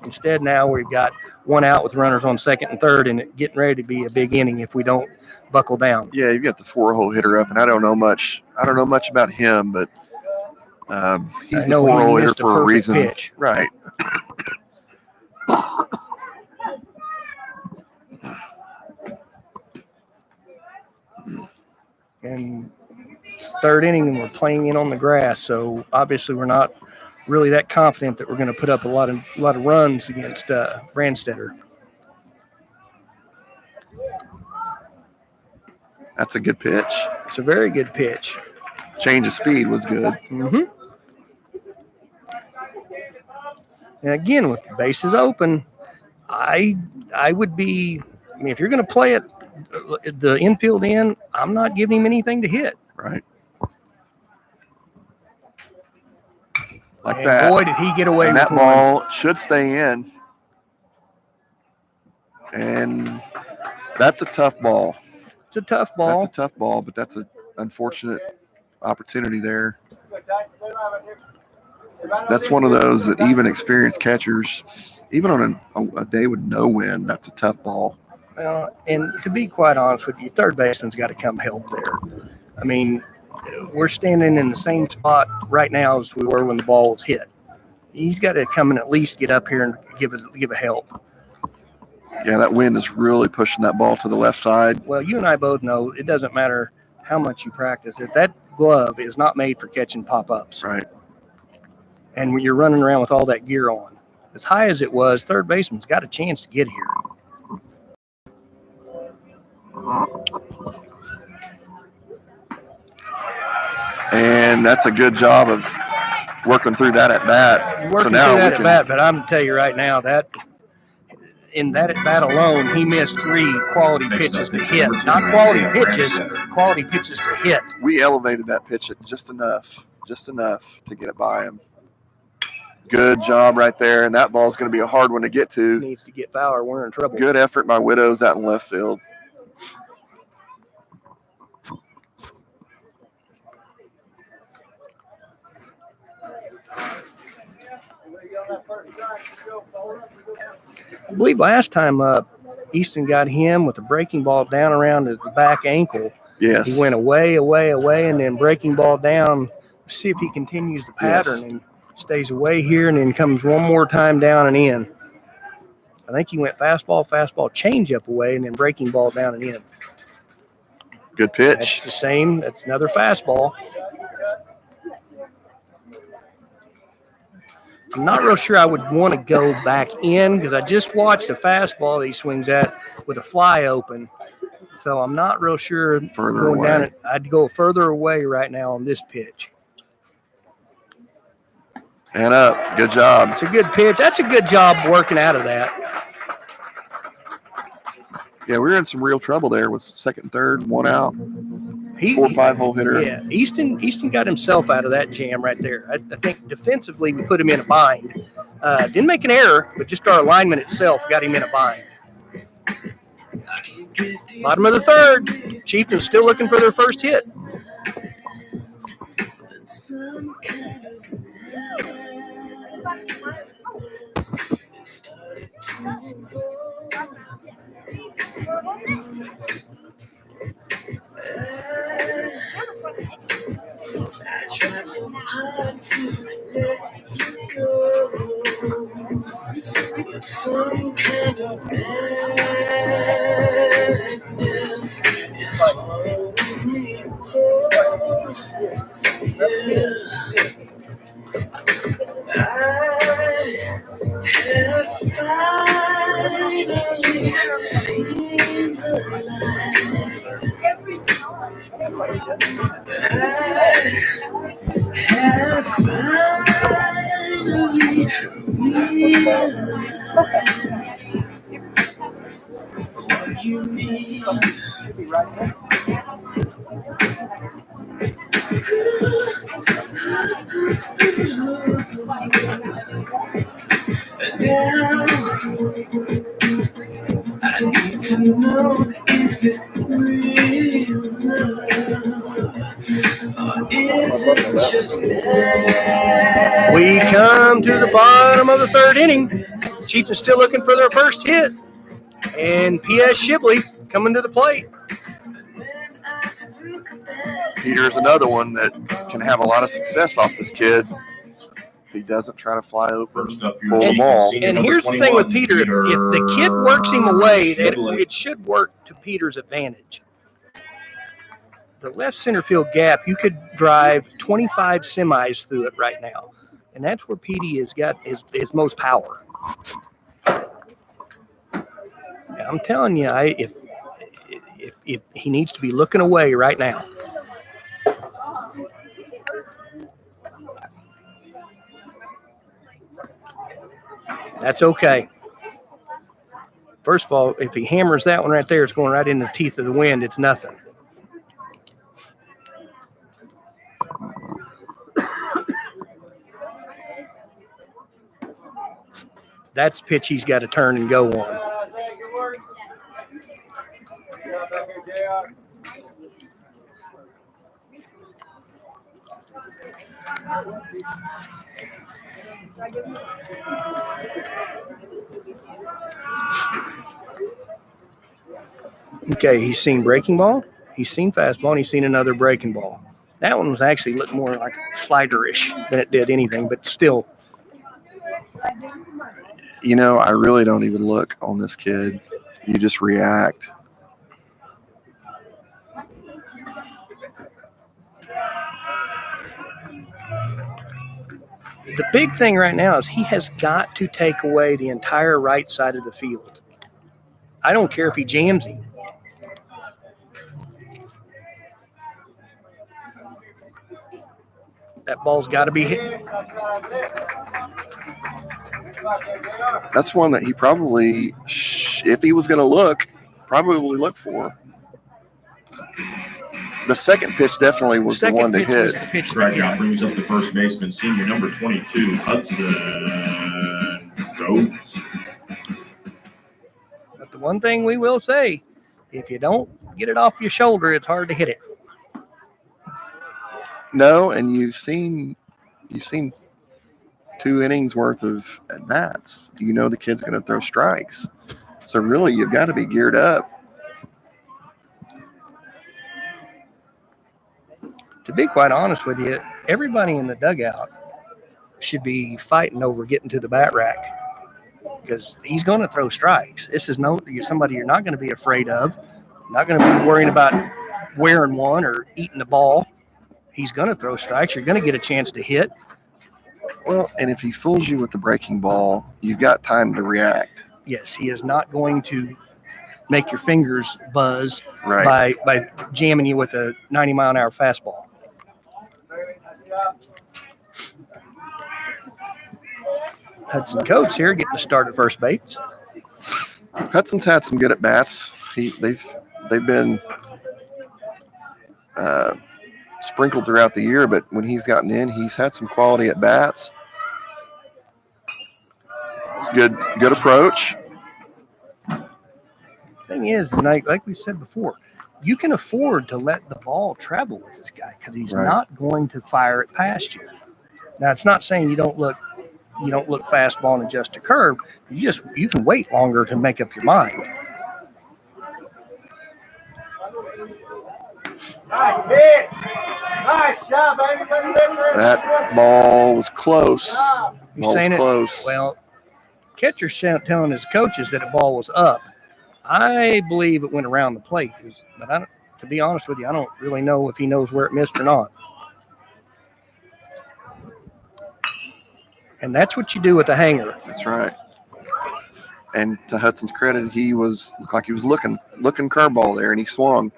Instead, now we've got one out with runners on second and third, and it getting ready to be a big inning if we don't buckle down. Yeah, you've got the 4-hole hitter up, and I don't know much about him, but he's the 4-hole hitter for a reason. Pitch. Right. And it's third inning, and we're playing in on the grass, so obviously we're not really that confident that we're going to put up a lot of runs against Brandstetter. That's a good pitch. It's a very good pitch. Change of speed was good. Mm-hmm. And again, with the bases open, I would be. I mean, if you're going to play it the infield in, I'm not giving him anything to hit. Right. Like and that. Boy, did he get away and with that ball should stay in. And that's a tough ball. It's a tough ball. That's a tough ball, but that's an unfortunate opportunity there. That's one of those that even experienced catchers, even on a day with no wind, that's a tough ball. And to be quite honest with you, third baseman's got to come help there. I mean, we're standing in the same spot right now as we were when the ball was hit. He's got to come and at least get up here and give a help. Yeah, that wind is really pushing that ball to the left side. Well, you and I both know it doesn't matter how much you practice it. That glove is not made for catching pop-ups. Right. And when you're running around with all that gear on, as high as it was, third baseman's got a chance to get here. And that's a good job of working through that at bat. Working through that at bat, but I'm going to tell you right now that in that at bat alone, he missed 3 quality pitches to hit. Not quality pitches, quality pitches to hit. We elevated that pitch at just enough to get it by him. Good job right there, and that ball's going to be a hard one to get to. Needs to get power. We're in trouble. Good effort by Widows out in left field. I believe last time Easton got him with a breaking ball down around his back ankle. Yes. He went away, and then breaking ball down. See if he continues the pattern and stays away here, and then comes one more time down and in. I think he went fastball, changeup away, and then breaking ball down and in. Good pitch. That's the same. That's another fastball. I'm not real sure I would want to go back in because I just watched a fastball that he swings at with a fly open. So I'm not real sure. Further going away. down it, I'd go further away right now on this pitch. And up. Good job. It's a good pitch. That's a good job working out of that. Yeah, we were in some real trouble there with second and third, one out. 4 or 5 hole hitter. Yeah, Easton got himself out of that jam right there. I think defensively we put him in a bind. Didn't make an error, but just our alignment itself got him in a bind. Bottom of the third. Chieftain's still looking for their first hit. I tried so hard to let you go, but some kind of madness is holding me home. Yeah. I have finally seen the light. I have finally realized what you mean. I We come to the bottom of the third inning. Chiefs are still looking for their first hit. And P.S. Shibley coming to the plate. Peter's another one that can have a lot of success off this kid. He doesn't try to fly over and pull the ball. And here's the thing with Peter. If the kid works him away, it should work to Peter's advantage. The left center field gap, you could drive 25 semis through it right now. And that's where Petey has got his most power. I'm telling you, if he needs to be looking away right now. That's okay. First of all, if he hammers that one right there, it's going right in the teeth of the wind. It's nothing. That's the pitch he's got to turn and go on. Okay, he's seen breaking ball, he's seen fastball, and he's seen another breaking ball. That one was actually looked more like sliderish than it did anything, but still. You know, I really don't even look on this kid. You just react. The big thing right now is he has got to take away the entire right side of the field. I don't care if he jams him. That ball's got to be hit. That's one that he probably, if he was going to look, probably look for. The second pitch definitely was the one to hit. Strikeout brings up the first baseman, senior number 22, Hudson Goats. But the one thing we will say, if you don't get it off your shoulder, it's hard to hit it. No, and you've seen 2 innings worth of at bats. You know the kid's going to throw strikes. So really, you've got to be geared up. To be quite honest with you, everybody in the dugout should be fighting over getting to the bat rack because he's going to throw strikes. This is somebody you're not going to be afraid of, not going to be worrying about wearing one or eating the ball. He's going to throw strikes. You're going to get a chance to hit. Well, and if he fools you with the breaking ball, you've got time to react. Yes, he is not going to make your fingers buzz by jamming you with a 90-mile-an-hour fastball. Hudson Coates here getting the start at first base. Hudson's had some good at bats. They've been sprinkled throughout the year, but when he's gotten in, he's had some quality at bats. It's good approach. Thing is, like we said before, you can afford to let the ball travel with this guy because he's not going to fire it past you. Now, it's not saying you don't look fastball and adjust a curve. You can wait longer to make up your mind. Nice hit. Nice shot, baby. That ball was close. You're saying close. Well, catcher's telling his coaches that the ball was up. I believe it went around the plate. But to be honest with you, I don't really know if he knows where it missed or not. And that's what you do with a hanger. That's right. And to Hudson's credit, he looked like he was looking curveball there, and he swung.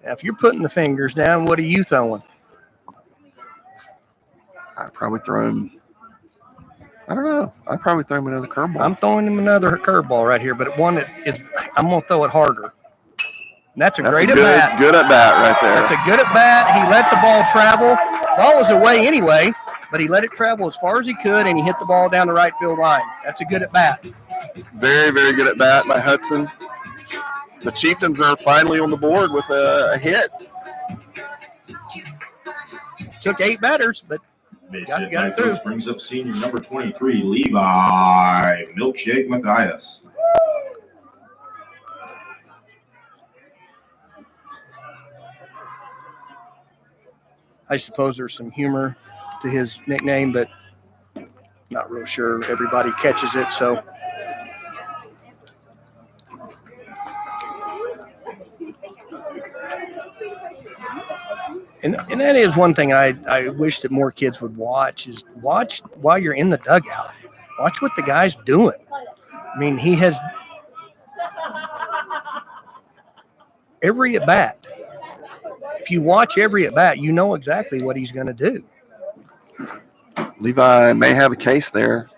Now, if you're putting the fingers down, what are you throwing? I'd probably throw him. I don't know. I'd probably throw him another curveball. I'm throwing him another curveball right here, but one that is. I'm going to throw it harder. And that's a great at bat. Good at bat right there. That's a good at bat. He let the ball travel. The ball was away anyway, but he let it travel as far as he could, and he hit the ball down the right field line. That's a good at bat. Very, very good at bat by Hudson. The Chieftains are finally on the board with a hit. Took 8 batters, but Base Got hit it by through. Coach brings up senior number 23, Levi Milkshake Mathias. I suppose there's some humor to his nickname, but not real sure everybody catches it. So and that is one thing I wish that more kids would watch is watch while you're in the dugout. Watch what the guy's doing. I mean, he has every at bat. If you watch every at bat, you know exactly what he's going to do. Levi may have a case there.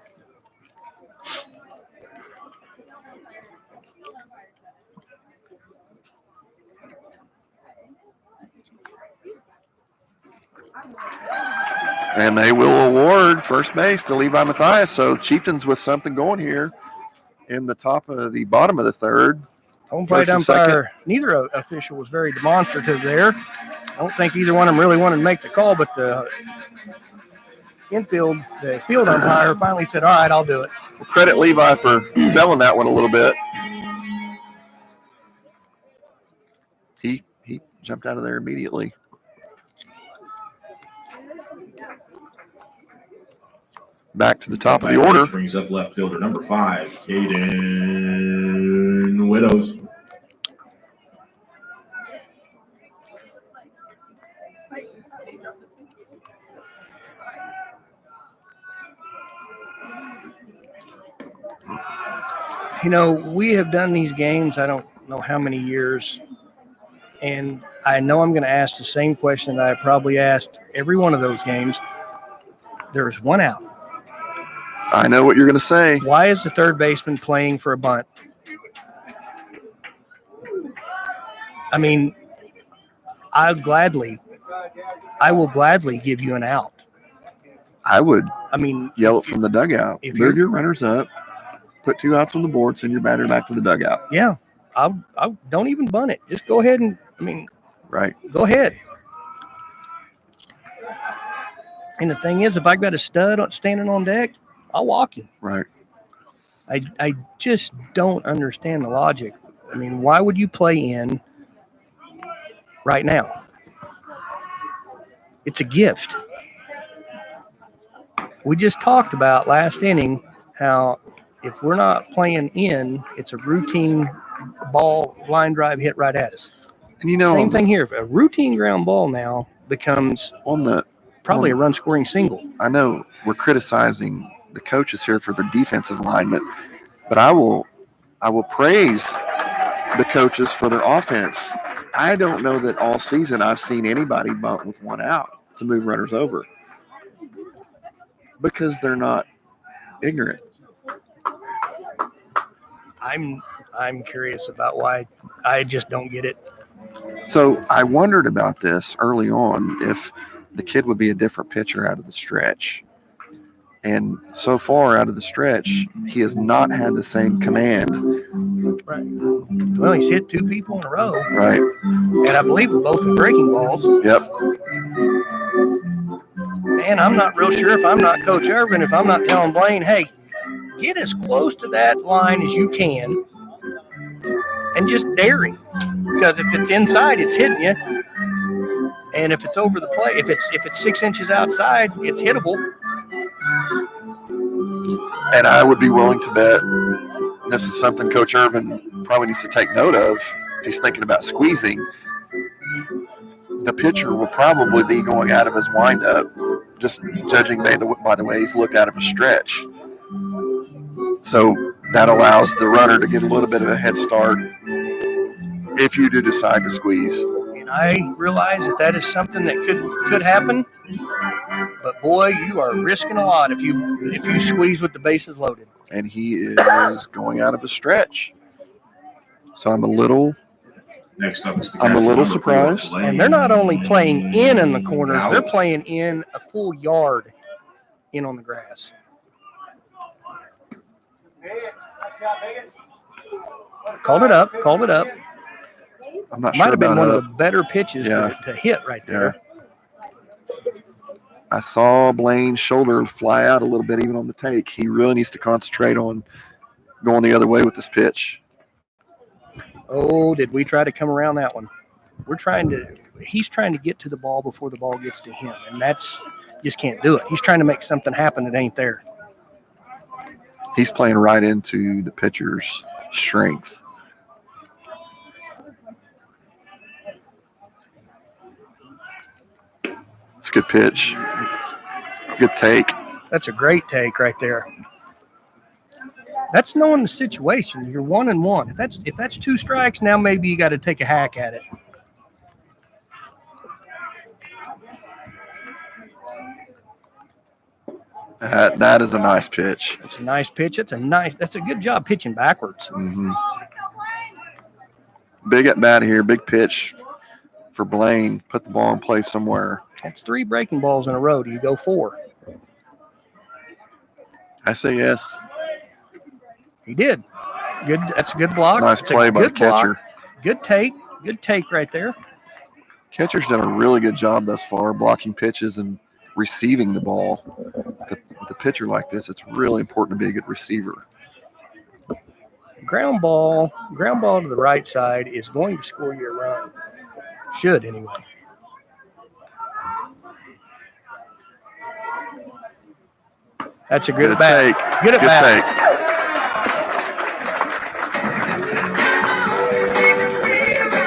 And they will award first base to Levi Mathias. So Chieftains with something going here in the bottom of the third. Home plate First and umpire, neither official was very demonstrative there. I don't think either one of them really wanted to make the call, but the field umpire finally said, all right, I'll do it. Well, credit Levi for selling that one a little bit. He jumped out of there immediately. Back to the top of the order. Brings up left fielder number 5, Caden Widows. You know, we have done these games, I don't know how many years, and I know I'm going to ask the same question that I probably asked every one of those games. There's one out. I know what you're going to say. Why is the third baseman playing for a bunt? I mean, I will gladly give you an out. I would I mean, yell it from the dugout. If Move you're- your runners up. Put 2 outs on the board. Send your batter back to the dugout. yeah, I don't even bunt it. Just go ahead and, Right. go ahead. And the thing is, if I got a stud standing on deck, I'll walk him. Right. I just don't understand the logic. I mean, why would you play in right now? It's a gift. We just talked about last inning how if we're not playing in, it's a routine ball line drive hit right at us. And you know, Same thing here. A routine ground ball now becomes probably a run scoring single. I know we're criticizing the coaches here for their defensive alignment, but I will praise the coaches for their offense. I don't know that all season I've seen anybody bunt with 1 out to move runners over because they're not ignorant. I'm curious about why. I just don't get it. So I wondered about this early on if the kid would be a different pitcher out of the stretch. And so far out of the stretch, he has not had the same command. Right. Well, he's hit 2 people in a row. Right. And I believe both are breaking balls. Yep. And I'm not real sure if I'm not Coach Irvin, if I'm not telling Blaine, hey, get as close to that line as you can and just dare him. Because if it's inside, it's hitting you. And if it's over the plate, if it's 6 inches outside, it's hittable. And I would be willing to bet, and this is something Coach Irvin probably needs to take note of if he's thinking about squeezing, the pitcher will probably be going out of his windup, just judging by the way he's looked out of a stretch. So that allows the runner to get a little bit of a head start if you do decide to squeeze. And I realize that is something that could happen. But boy, you are risking a lot if you squeeze with the bases loaded. And he is going out of a stretch. So I'm a little surprised. And they're not only playing in the corners, they're playing in a full yard in on the grass. Called it up. I'm not Might sure have been about one up. of the better pitches to hit right there. I saw Blaine's shoulder fly out a little bit even on the take. He really needs to concentrate on going the other way with this pitch. Oh, did we try to come around that one? He's trying to get to the ball before the ball gets to him, and just can't do it. He's trying to make something happen that ain't there. He's playing right into the pitcher's strength. It's a good pitch. Good take. That's a great take right there. That's knowing the situation. You're 1-1. If that's 2 strikes, now maybe you got to take a hack at it. That is a nice pitch. It's a nice pitch. That's a good job pitching backwards. Mm-hmm. Big at bat here. Big pitch for Blaine. Put the ball in play somewhere. That's 3 breaking balls in a row. Do you go 4? I say yes. He did. Good. That's a good block. Nice play by the catcher. Good take. Good take right there. Catcher's done a really good job thus far, blocking pitches and receiving the ball. With a pitcher like this, it's really important to be a good receiver. Ground ball to the right side is going to score you a run. Should anyway. That's a good bat. Take. Good at bat.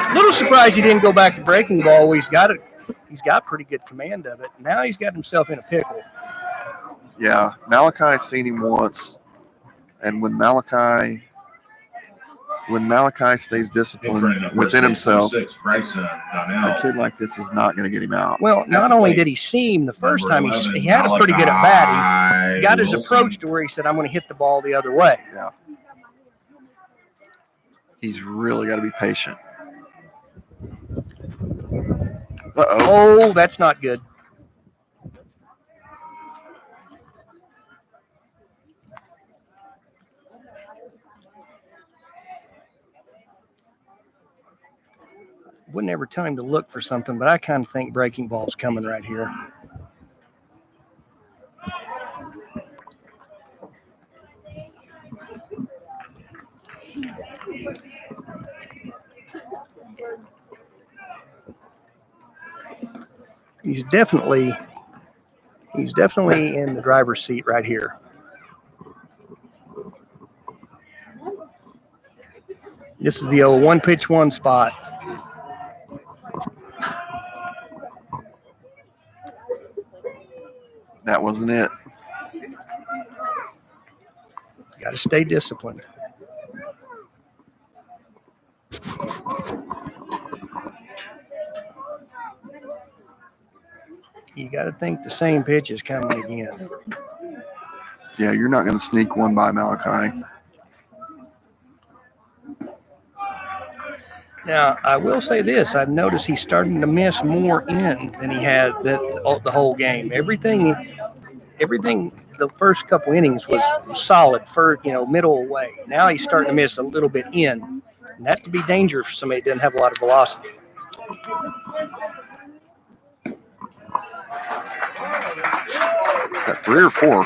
A little surprised he didn't go back to breaking ball. He's got pretty good command of it. Now he's got himself in a pickle. Yeah, Malachi's seen him once, and when Malachi stays disciplined within himself, a kid like this is not going to get him out. Well, not only did he see him the first time, he had a pretty good at bat. He got his approach to where he said, I'm going to hit the ball the other way. Yeah. He's really got to be patient. Uh-oh. Oh, that's not good. Wouldn't ever tell him to look for something, but I kind of think breaking ball's coming right here. He's definitely in the driver's seat right here. This is the 1 pitch 1 spot. That wasn't it. Got to stay disciplined. You got to think the same pitch is coming again. Yeah, you're not going to sneak one by Malachi. Now, I will say this. I've noticed he's starting to miss more in than he had the whole game. Everything, the first couple innings was solid for, middle away. Now he's starting to miss a little bit in. And that could be dangerous for somebody that doesn't have a lot of velocity. Is that 3 or 4?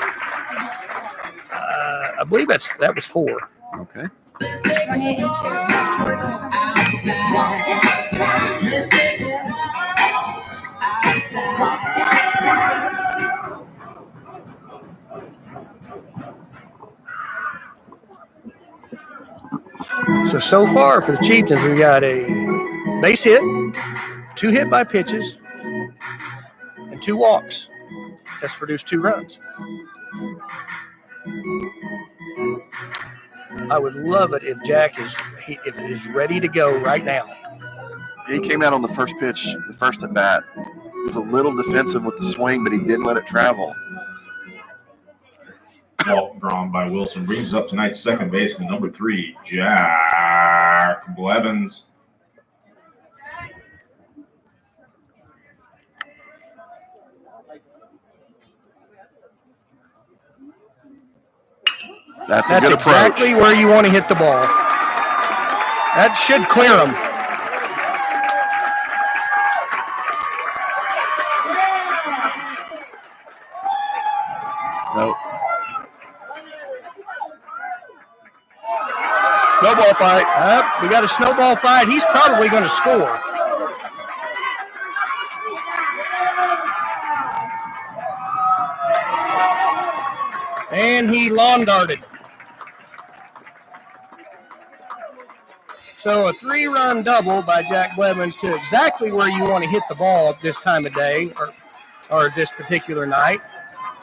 I believe that was 4. Okay. So far for the Chieftains, we got a base hit, 2 hit by pitches, and 2 walks. That's produced 2 runs. I would love it if Jack is ready to go right now. He came out on the first pitch, the first at bat. He was a little defensive with the swing, but he didn't let it travel. Ball drawn by Wilson brings up tonight's second baseman, number 3, Jack Blevins. That's a good approach. Exactly where you want to hit the ball. That should clear him. snowball fight. We got a snowball fight. He's probably going to score. And he lawn darted. So a 3-run double by Jack Blevins to exactly where you want to hit the ball this time of day or this particular night.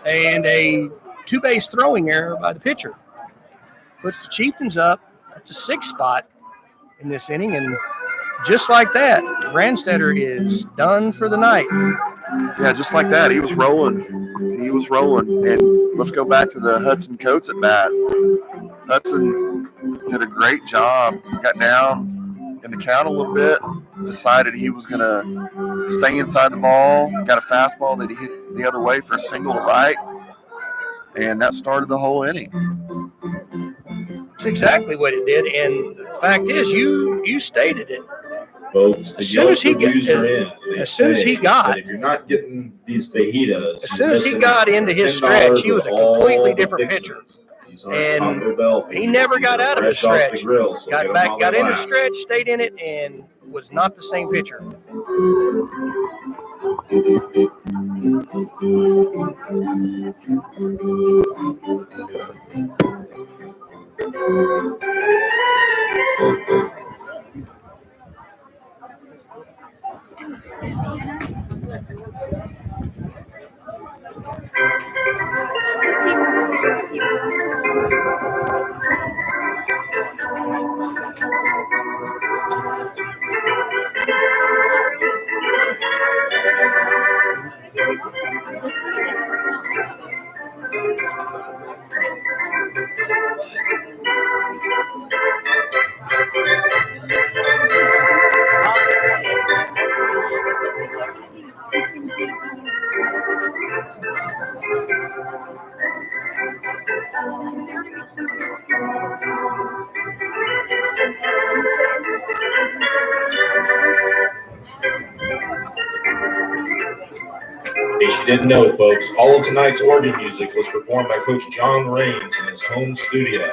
And a 2-base throwing error by the pitcher. Puts the Chieftains up. That's a 6 spot in this inning. And just like that, Brandstetter is done for the night. Yeah, just like that. He was rolling. And let's go back to the Hudson Coates at bat. Hudson did a great job. Got down in the count a little bit. Decided he was going to stay inside the ball. Got a fastball that he hit the other way for a single to right. And that started the whole inning. That's exactly what it did. And the fact is, you stated it. Folks, As soon as he got, if you're not getting these fajitas, as soon as he got into his stretch, he was a completely different pitcher. And he never got out of his stretch. Got in his stretch, stayed in it, and was not the same pitcher. In case you didn't know, folks, all of tonight's organ music was performed by Coach John Raines in his home studio.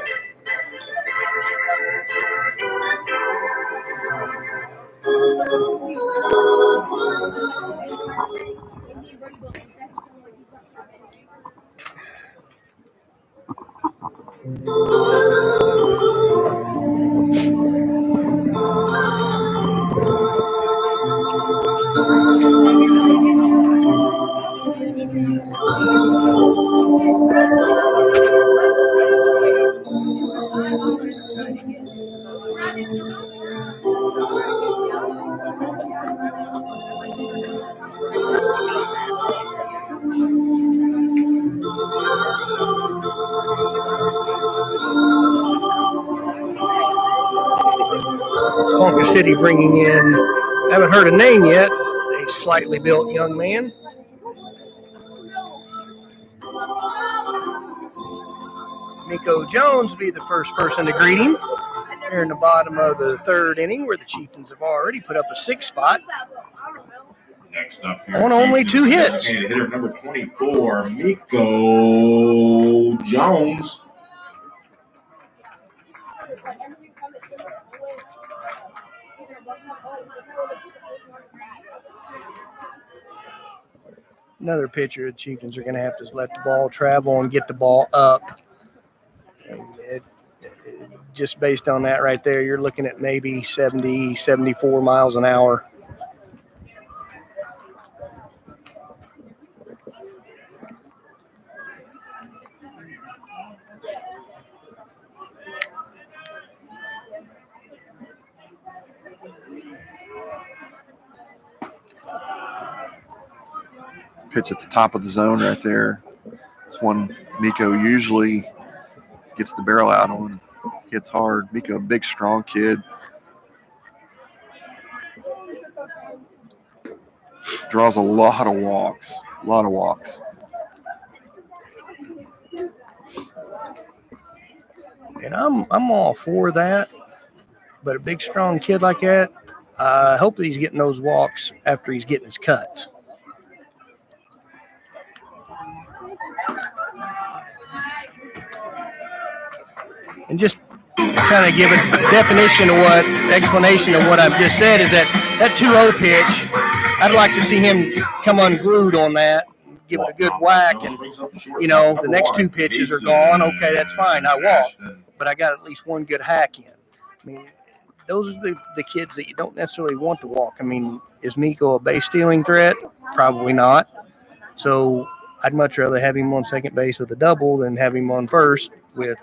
Ponca City bringing in, haven't heard a name yet, a slightly built young man. Nico Jones will be the first person to greet him here in the bottom of the third inning, where the Chieftains have already put up a 6 spot. Next up here, on only 2 hits. Hitter number 24, Nico Jones. Another pitcher, the Chieftains are going to have to let the ball travel and get the ball up. And just based on that right there, you're looking at maybe 70, 74 miles an hour. Pitch at the top of the zone right there. It's one Miko usually gets the barrel out on. Hits hard. Miko, a big, strong kid. Draws a lot of walks. And I'm all for that. But a big, strong kid like that, I hope that he's getting those walks after he's getting his cuts. And just kind of give a explanation of what I've just said is that 2-0 pitch, I'd like to see him come unglued on that, give it a good whack, and the next 2 pitches are gone. Okay, that's fine. I walked, but I got at least one good hack in. I mean, those are the kids that you don't necessarily want to walk. I mean, is Miko a base stealing threat? Probably not. So I'd much rather have him on second base with a double than have him on first with,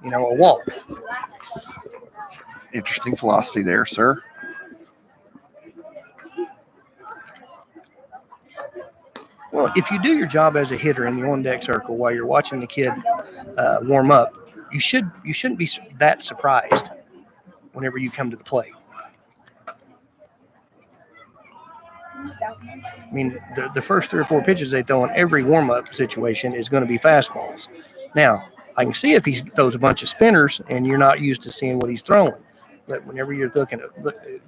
a walk. Interesting philosophy there, sir. Well, if you do your job as a hitter in the on-deck circle while you're watching the kid warm up, you shouldn't be that surprised whenever you come to the plate. I mean, the first 3 or 4 pitches they throw in every warm-up situation is going to be fastballs. Now, I can see if he throws a bunch of spinners and you're not used to seeing what he's throwing. But whenever you're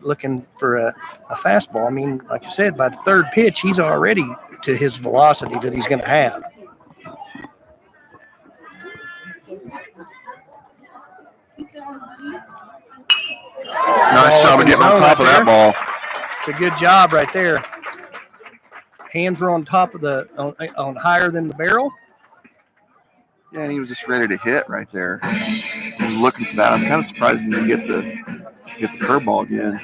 looking for a fastball, I mean, like I said, by the 3rd pitch, he's already to his velocity that he's going to have. Nice job of getting on top of that ball. It's a good job right there. Hands were on top of on higher than the barrel. Yeah, and he was just ready to hit right there. He was looking for that. I'm kind of surprised he didn't get the curveball again.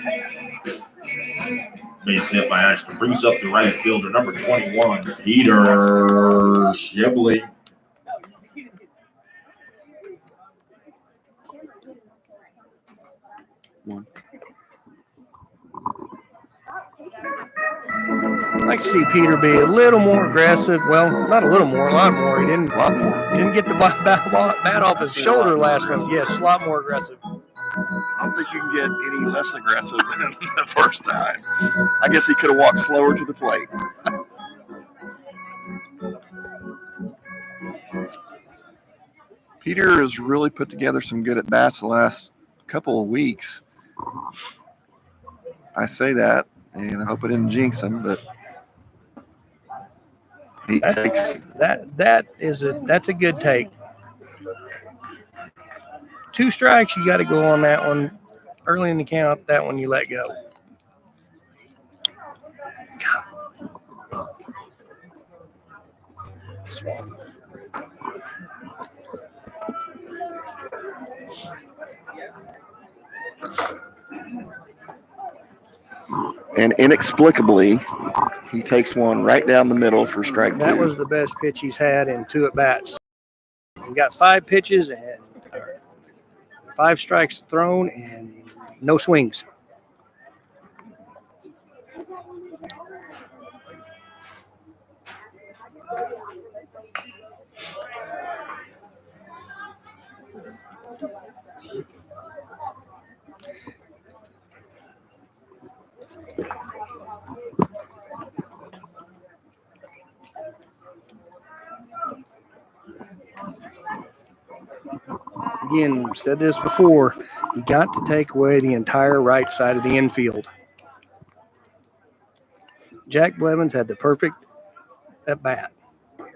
Base hit by Ashton brings up the right fielder, number 21, Peter Shibley. I'd like to see Peter be a little more aggressive. Well, not a little more, a lot more. He didn't get the bat off his shoulder last one. Yes, a lot more aggressive. I don't think you can get any less aggressive than the first time. I guess he could have walked slower to the plate. Peter has really put together some good at-bats the last couple of weeks. I say that, and I hope I didn't jinx him, but that's a good take. 2 strikes, you got to go on that one early in the count. That one you let go. And inexplicably, he takes one right down the middle for strike 2. That was the best pitch he's had in 2 at-bats. He got 5 pitches and 5 strikes thrown and no swings. Again, said this before, you got to take away the entire right side of the infield. Jack Blevins had the perfect at bat. Come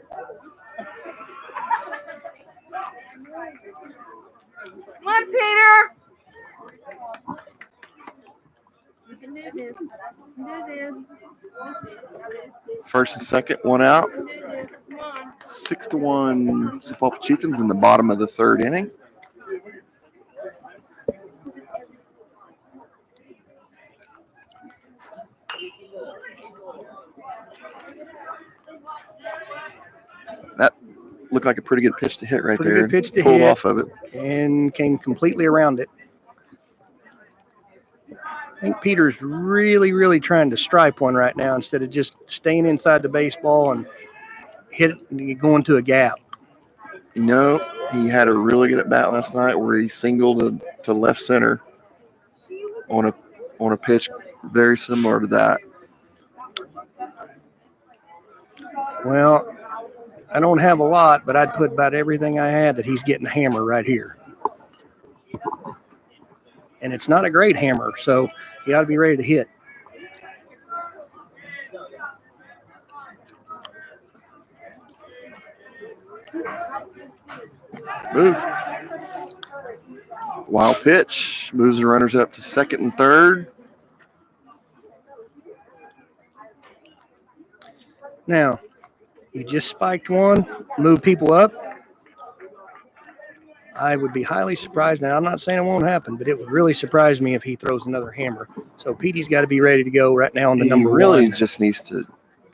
on, Peter. You can do this. You can do this. First and second, 1 out. 6-1 Sapulpa Chieftains in the bottom of the 3rd inning. That looked like a pretty good pitch to hit right there. Good pitch to pulled hit off of it. And came completely around it. I think Peter's really, really trying to stripe one right now instead of just staying inside the baseball and going to a gap. He had a really good at bat last night where he singled to left center on a pitch very similar to that. Well, I don't have a lot, but I'd put about everything I had that he's getting a hammer right here. And it's not a great hammer, so you got to be ready to hit. Move. Wild pitch. Moves the runners up to second and third. Now, you just spiked one, move people up. I would be highly surprised. Now, I'm not saying it won't happen, but it would really surprise me if he throws another hammer. So Petey's got to be ready to go right now on the He number really one. just needs to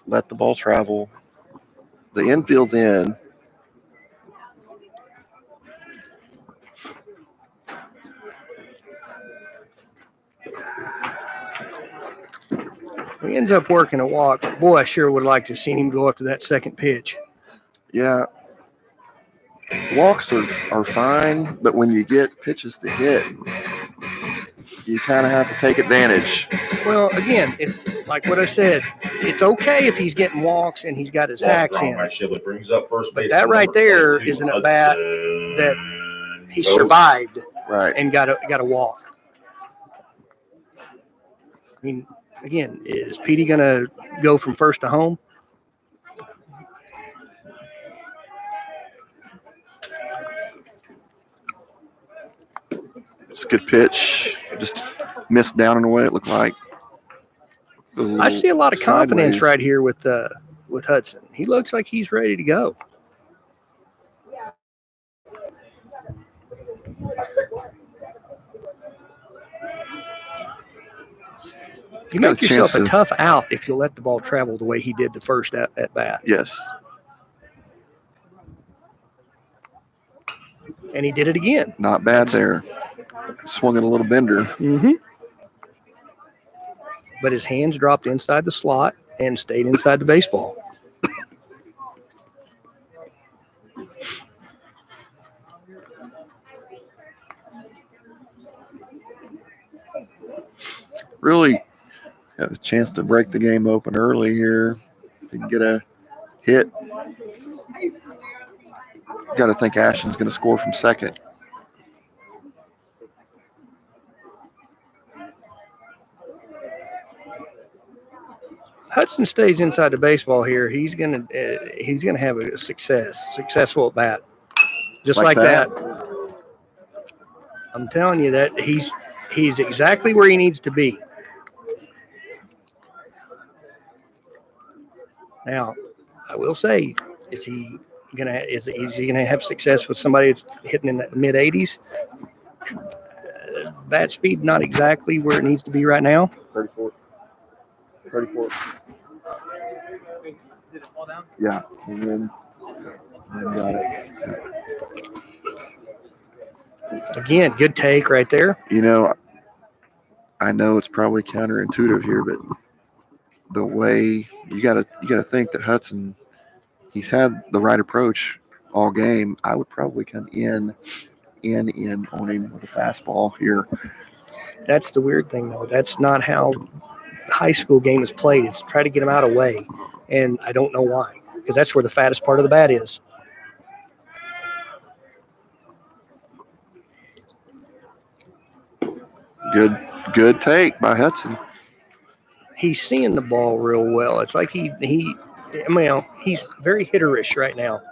let the ball travel. The infield's in. He ends up working a walk. Boy, I sure would like to have seen him go up to that second pitch. Yeah. Walks are fine, but when you get pitches to hit, you kind of have to take advantage. Well, again, like what I said, it's okay if he's getting walks and he's got his hacks in. Brings up first base. That right there is an at-bat that he survived and got a walk. I mean, again, is Petey going to go from first to home? It's a good pitch. Just missed down and away, it looked like. I see a lot of confidence right here with Hudson. He looks like he's ready to go. You make yourself a tough out if you let the ball travel the way he did the first at bat. Yes. And he did it again. Not bad there. Swung it a little bender. Mm-hmm. But his hands dropped inside the slot and stayed inside the baseball. Really have a chance to break the game open early here. If you can get a hit. Got to think Ashton's going to score from second. Hudson stays inside the baseball here. He's gonna have a successful at bat, just like that. I'm telling you that he's exactly where he needs to be. Now, I will say, is he gonna have success with somebody that's hitting in the mid 80s? Bat speed not exactly where it needs to be right now. 34. Did it fall down? Yeah. And then got it. Again, good take right there. You know, I know it's probably counterintuitive here, but the way you gotta think that Hudson, he's had the right approach all game. I would probably come in on him with a fastball here. That's the weird thing, though. That's not how the high school game is played. It's try to get him out of the way, and I don't know why, because that's where the fattest part of the bat is. Good take by Hudson. He's seeing the ball real well. It's like he's very hitterish right now.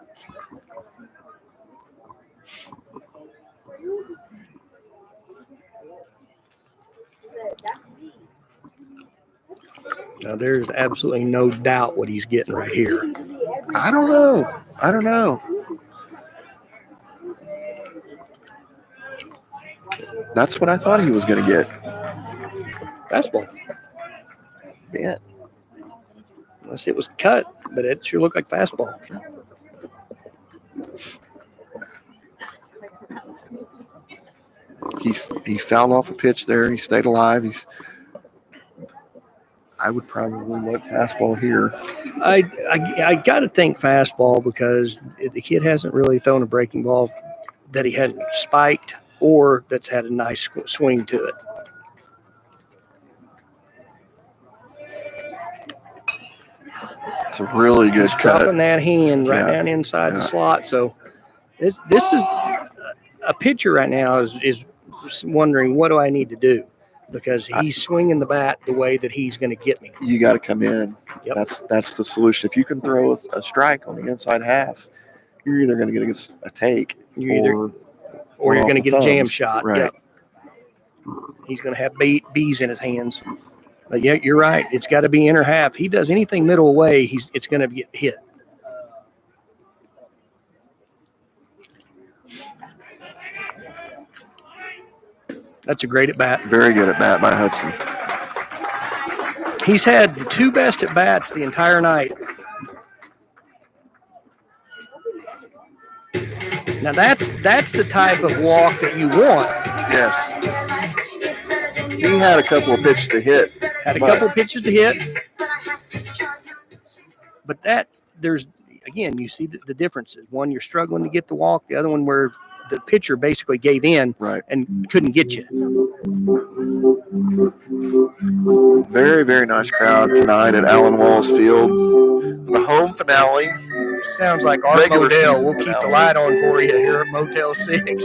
Now, there's absolutely no doubt what he's getting right here. I don't know. That's what I thought he was going to get. Fastball. Yeah. Unless it was cut, but it sure looked like fastball. He fouled off a pitch there. He stayed alive. I would probably look fastball here. I got to think fastball because the kid hasn't really thrown a breaking ball that he hadn't spiked or that's had a nice swing to it. It's a really good cut. Dropping that hand right down inside the slot. So this is a pitcher right now is wondering, what do I need to do? Because he's swinging the bat the way that he's going to get me. You got to come in. Yep. That's the solution. If you can throw a strike on the inside half, you're either going to get a take or you're off going to the get a jam thumbs. shot. Right. Yep. He's going to have bees in his hands. But yeah, you're right. It's got to be inner half. He does anything middle away, it's going to get hit. That's a great at bat. Very good at bat by Hudson. He's had the 2 best at bats the entire night. Now that's the type of walk that you want. Yes. He had a couple of pitches to hit. Had a couple of pitches to hit. But there's, again, you see the differences. One, you're struggling to get the walk. The other one where the pitcher basically gave in and couldn't get you. Very, very nice crowd tonight at Alan Wallace Field. The home finale. Sounds like our Regular Modell. season We'll keep finale. the light on for you here at Motel 6.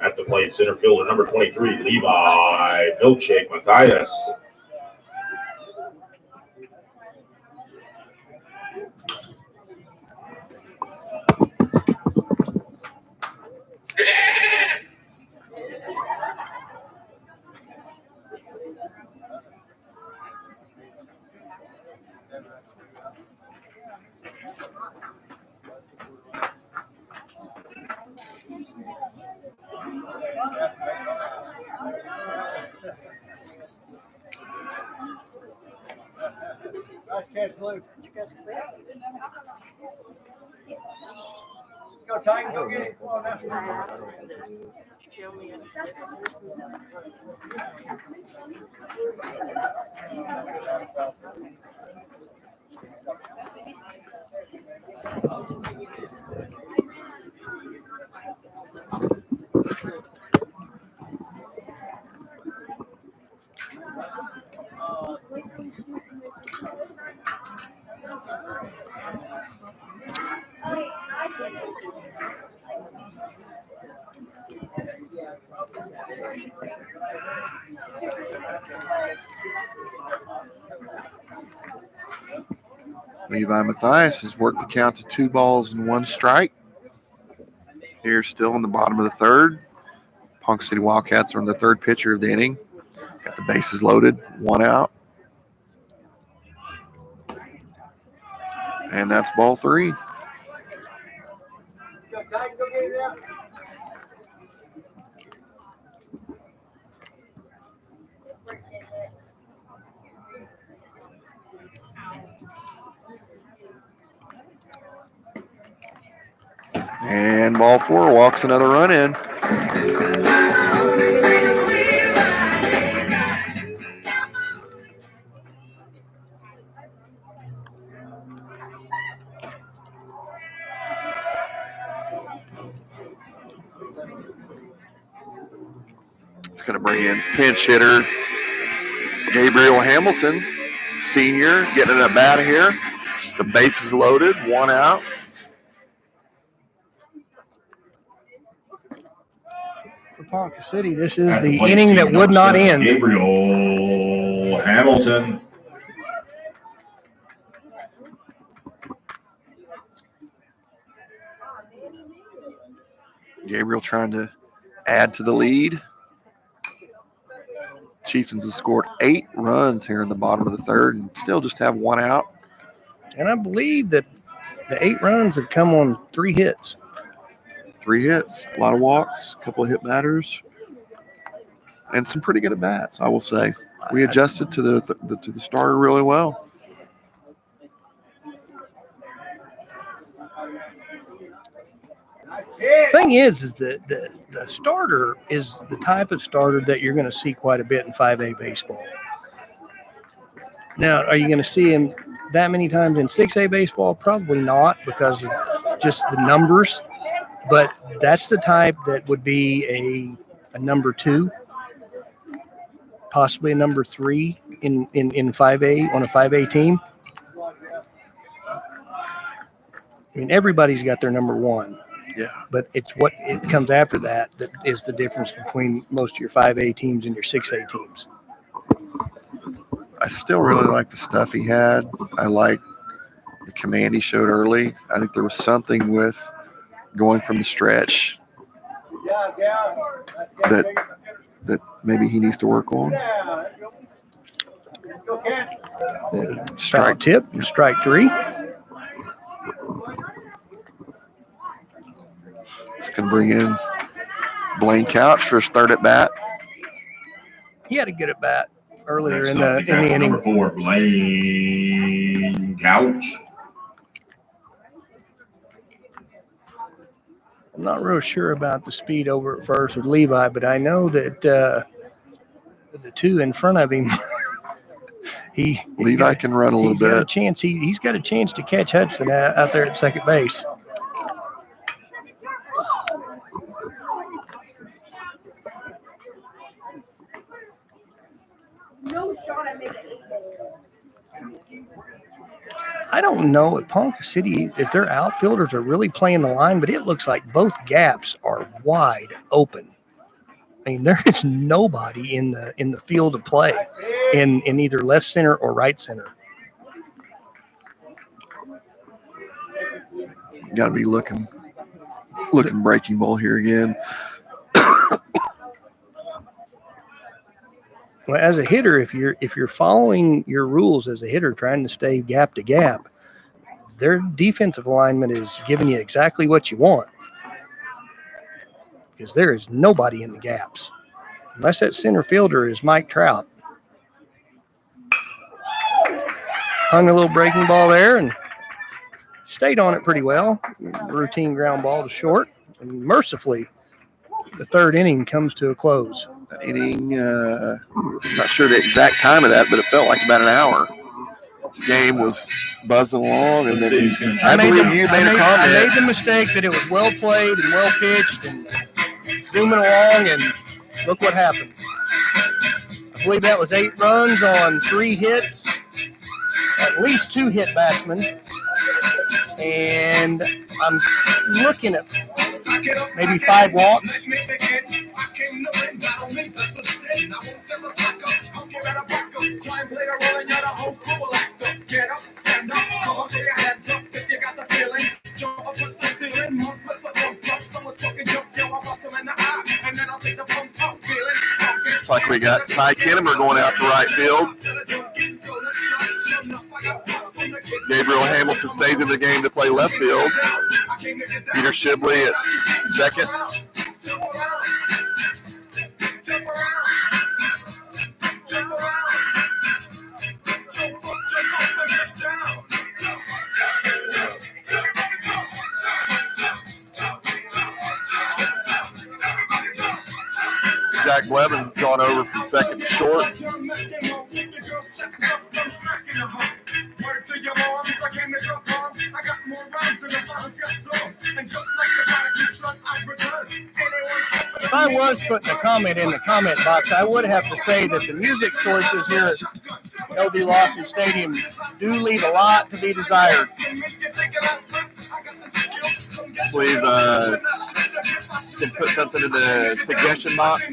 At the plate, center fielder number 23, Levi Milkshake Matthias. Nice catch, Blue. You catch it? Go, Titan. Go get it. Come on now. Levi Mathias has worked the count to 2 balls and 1 strike. Here still in the bottom of the third. Ponca City Wildcats are on the third pitcher of the inning. Got the bases loaded, 1 out. And that's ball 3. And ball 4 walks another run in. It's going to bring in pinch hitter Gabriel Hamilton, senior, getting a bat here. The base is loaded, 1 out. For Ponca City, this is the inning that would not end. Gabriel Hamilton. Gabriel trying to add to the lead. Chieftains have scored 8 runs here in the bottom of the third and still just have 1 out. And I believe that the 8 runs have come on 3 hits. 3 hits, a lot of walks, a couple of hit batters, and some pretty good at bats, I will say. We adjusted to the starter really well. Thing is that the starter is the type of starter that you're going to see quite a bit in 5A baseball. Now, are you going to see him that many times in 6A baseball? Probably not, because of just the numbers. But that's the type that would be a number 2, possibly a number 3 in 5A on a 5A team. I mean, everybody's got their number 1. Yeah. But it's what it comes after that is the difference between most of your 5A teams and your 6A teams. I still really like the stuff he had. I like the command he showed early. I think there was something with going from the stretch that maybe he needs to work on. Strike tip, strike 3. It's going to bring in Blaine Couch for his third at bat. He had a good at bat earlier Next in up, the we got inning. number 4, Blaine Couch. I'm not real sure about the speed over at first with Levi, but I know that the 2 in front of him, Levi can run a little bit. He's got a chance to catch Hudson out there at second base. I don't know at Ponca City if their outfielders are really playing the line, but it looks like both gaps are wide open. I mean, there is nobody in the field of play in either left center or right center. Got to be looking breaking ball here again. Well, as a hitter, if you're following your rules as a hitter, trying to stay gap to gap, their defensive alignment is giving you exactly what you want, because there is nobody in the gaps, unless that center fielder is Mike Trout. Hung a little breaking ball there and stayed on it pretty well. Routine ground ball to short, and mercifully, the third inning comes to a close. That inning, not sure the exact time of that, but it felt like about an hour. This game was buzzing along, and then I believe you made a comment. I made the mistake that it was well played and well pitched and zooming along, and look what happened. I believe that was 8 runs on 3 hits, at least 2 hit batsmen, and I'm looking at maybe 5 walks. Get up, stand up, come on, put your hands up if you got the feeling. Jump up, touch the ceiling, monks, let's up, someone's fucking jump, yo, I'll bust them in the eye, and then I'll take the pumps up, feeling. Looks like we got Ty Kinnemer going out to right field. Gabriel Hamilton stays in the game to play left field. Peter Shibley at second. Jack Blevins has gone over from second to short. If I was putting a comment in the comment box, I would have to say that the music choices here at LD Lawson Stadium do leave a lot to be desired. I believe can put something in the suggestion box.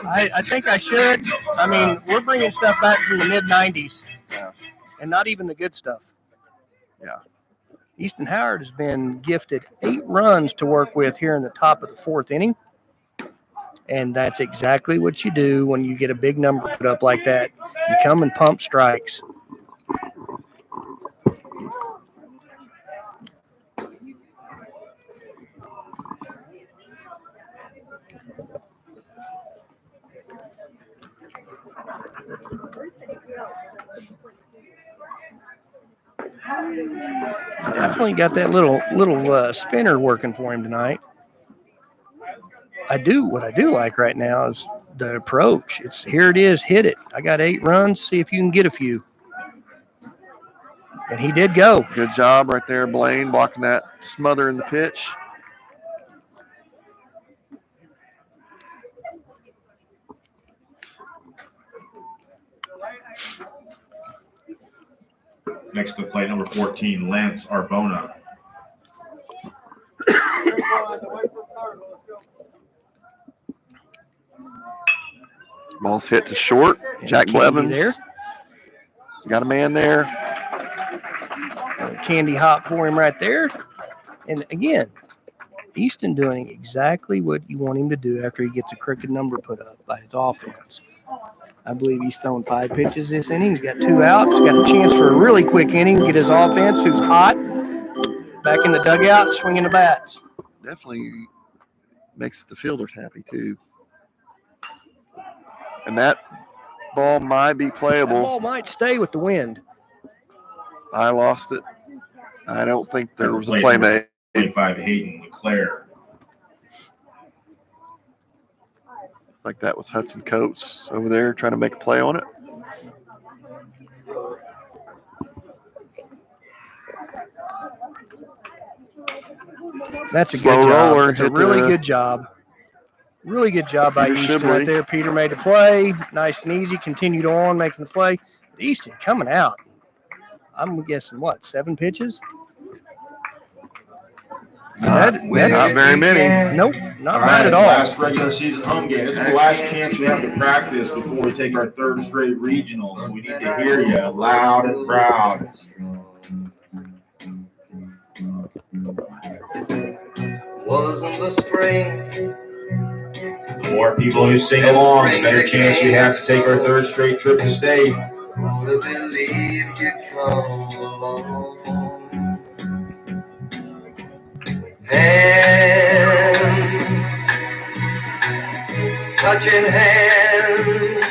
I think I should. I mean, we're bringing stuff back from the mid-'90s, and not even the good stuff. Yeah. Easton Howard has been gifted 8 runs to work with here in the top of the 4th inning. And that's exactly what you do when you get a big number put up like that. You come and pump strikes. Definitely got that little spinner working for him tonight. What I do like right now is the approach. Here it is, hit it. I got 8 runs, see if you can get a few. And he did go. Good job right there, Blaine, blocking that smother in the pitch. Next to plate number 14, Lance Arbona. Ball's hit to short. Jack Blevins there. Got a man there. Candy hop for him right there. And again, Easton doing exactly what you want him to do after he gets a crooked number put up by his offense. I believe he's thrown 5 pitches this inning. He's got 2 outs. Got a chance for a really quick inning. Get his offense, who's hot, back in the dugout, swinging the bats. Definitely makes the fielders happy, too. And that ball might be playable. That ball might stay with the wind. I lost it. I don't think there was a play made. 25, Hayden Leclerc. Like that was Hudson Coates over there trying to make a play on it. That's a Slow good job. roller. It's a really good job. Really good job by Easton right there. Peter made the play. Nice and easy. Continued on making the play. Easton coming out. I'm guessing, 7 pitches? That's not very many. Nope, not bad at all. Last regular season home game. This is the last chance we have to practice before we take our 3rd straight regional. So we need to hear you loud and proud. Wasn't the spring. The more people who sing along, the better chance we have to take our 3rd straight trip to state. Would have believed you'd come along. Hand, touching hand,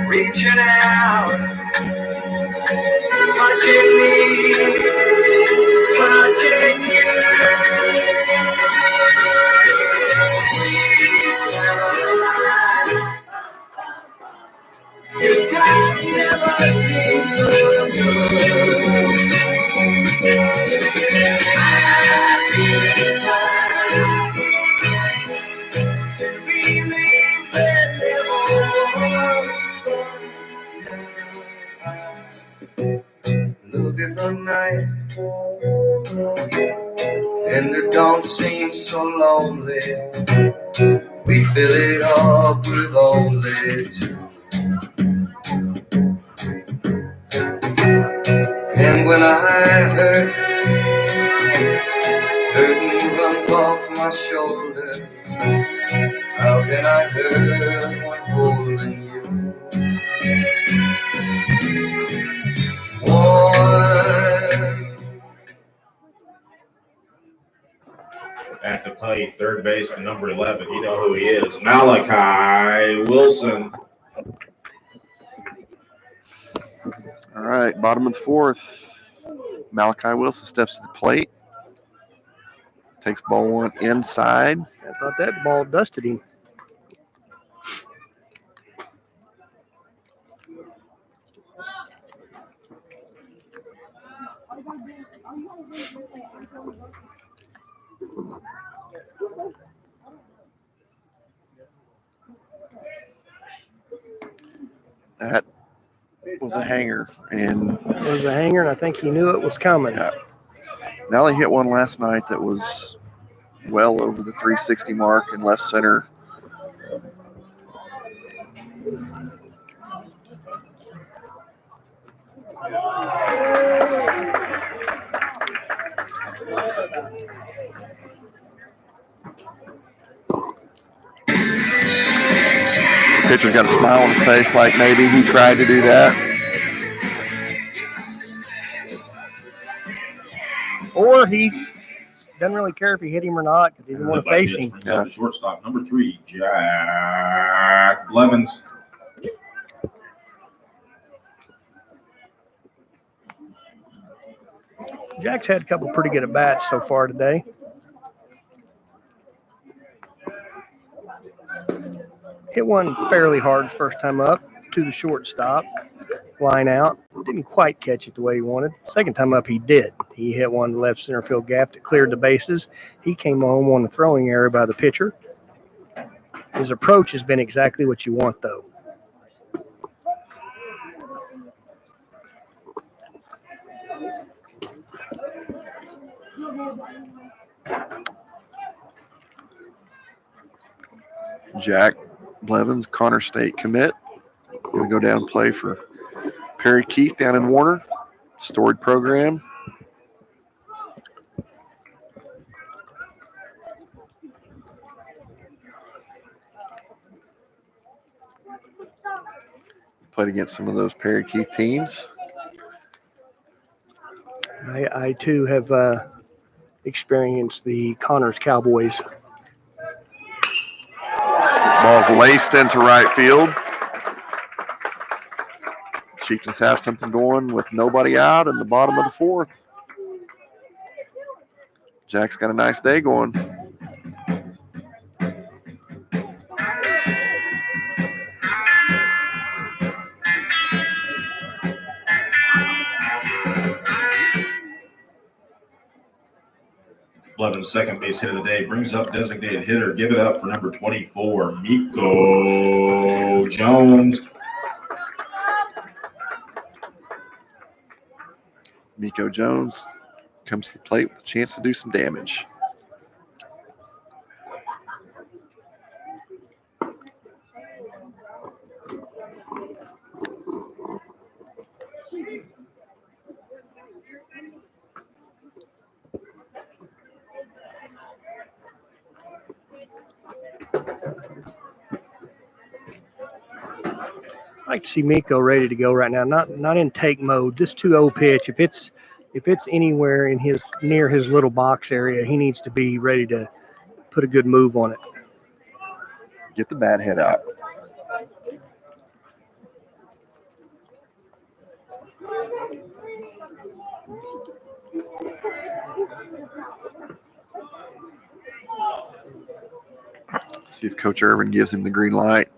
reaching out, touching me, touching you. Your time never seems so good. Look at the night, and it don't seem so lonely. We fill it up with only 2. And when I hurt, burden runs off my shoulders. How can I hurt when holding you? Boy, At the plate, third baseman, number 11. You know who he is. Malachi Wilson. All right, bottom of the fourth. Malachi Wilson steps to the plate. Takes ball one inside. I thought that ball dusted him. That was a hanger. And It was a hanger, and I think he knew it was coming. yeah. Now they hit one last night that was well over the 360 mark in left center. Pitcher's got a smile on his face like maybe he tried to do that. Or he doesn't really care if he hit him or not because he doesn't want to face him. Yeah. The shortstop, number 3, Jack Blevins. Jack's had a couple pretty good at-bats so far today. Hit one fairly hard first time up to the shortstop. Line out. Didn't quite catch it the way he wanted. Second time up, he did. He hit one to the left center field gap that cleared the bases. He came home on the throwing area by the pitcher. His approach has been exactly what you want, though. Jack Blevins, Connor State commit. Going to go down and play for Perry Keith down in Warner. Storied program. Played against some of those Perry Keith teams. I too have experienced the Connors Cowboys. Ball's laced into right field. Chieftains have something going with nobody out in the bottom of the fourth. Jack's got a nice day going. Blevins' second base hit of the day brings up designated hitter. Give it up for number 24, Miko Jones. Miko Jones comes to the plate with a chance to do some damage. I like to see Miko ready to go right now. Not in take mode. This 2-0 pitch. If it's anywhere in near his little box area, he needs to be ready to put a good move on it. Get the bat head out. See if Coach Irvin gives him the green light.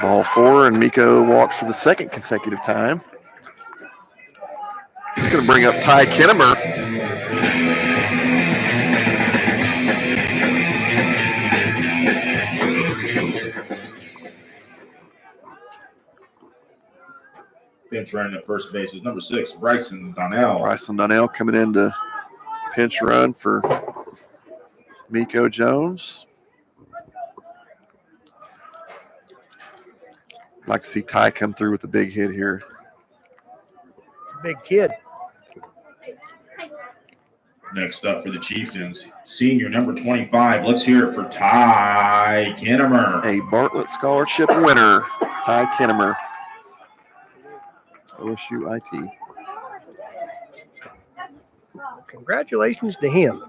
Ball 4, and Miko walked for the second consecutive time. He's going to bring up Ty Kinnemer. Pinch running at first base is number 6, Bryson Donnell. Bryson Donnell coming in to pinch run for Miko Jones. Like to see Ty come through with a big hit here. Big kid. Next up for the Chieftains, senior number 25. Let's hear it for Ty Kinnemer. A Bartlett Scholarship winner, Ty Kinnemer. OSU IT. Congratulations to him.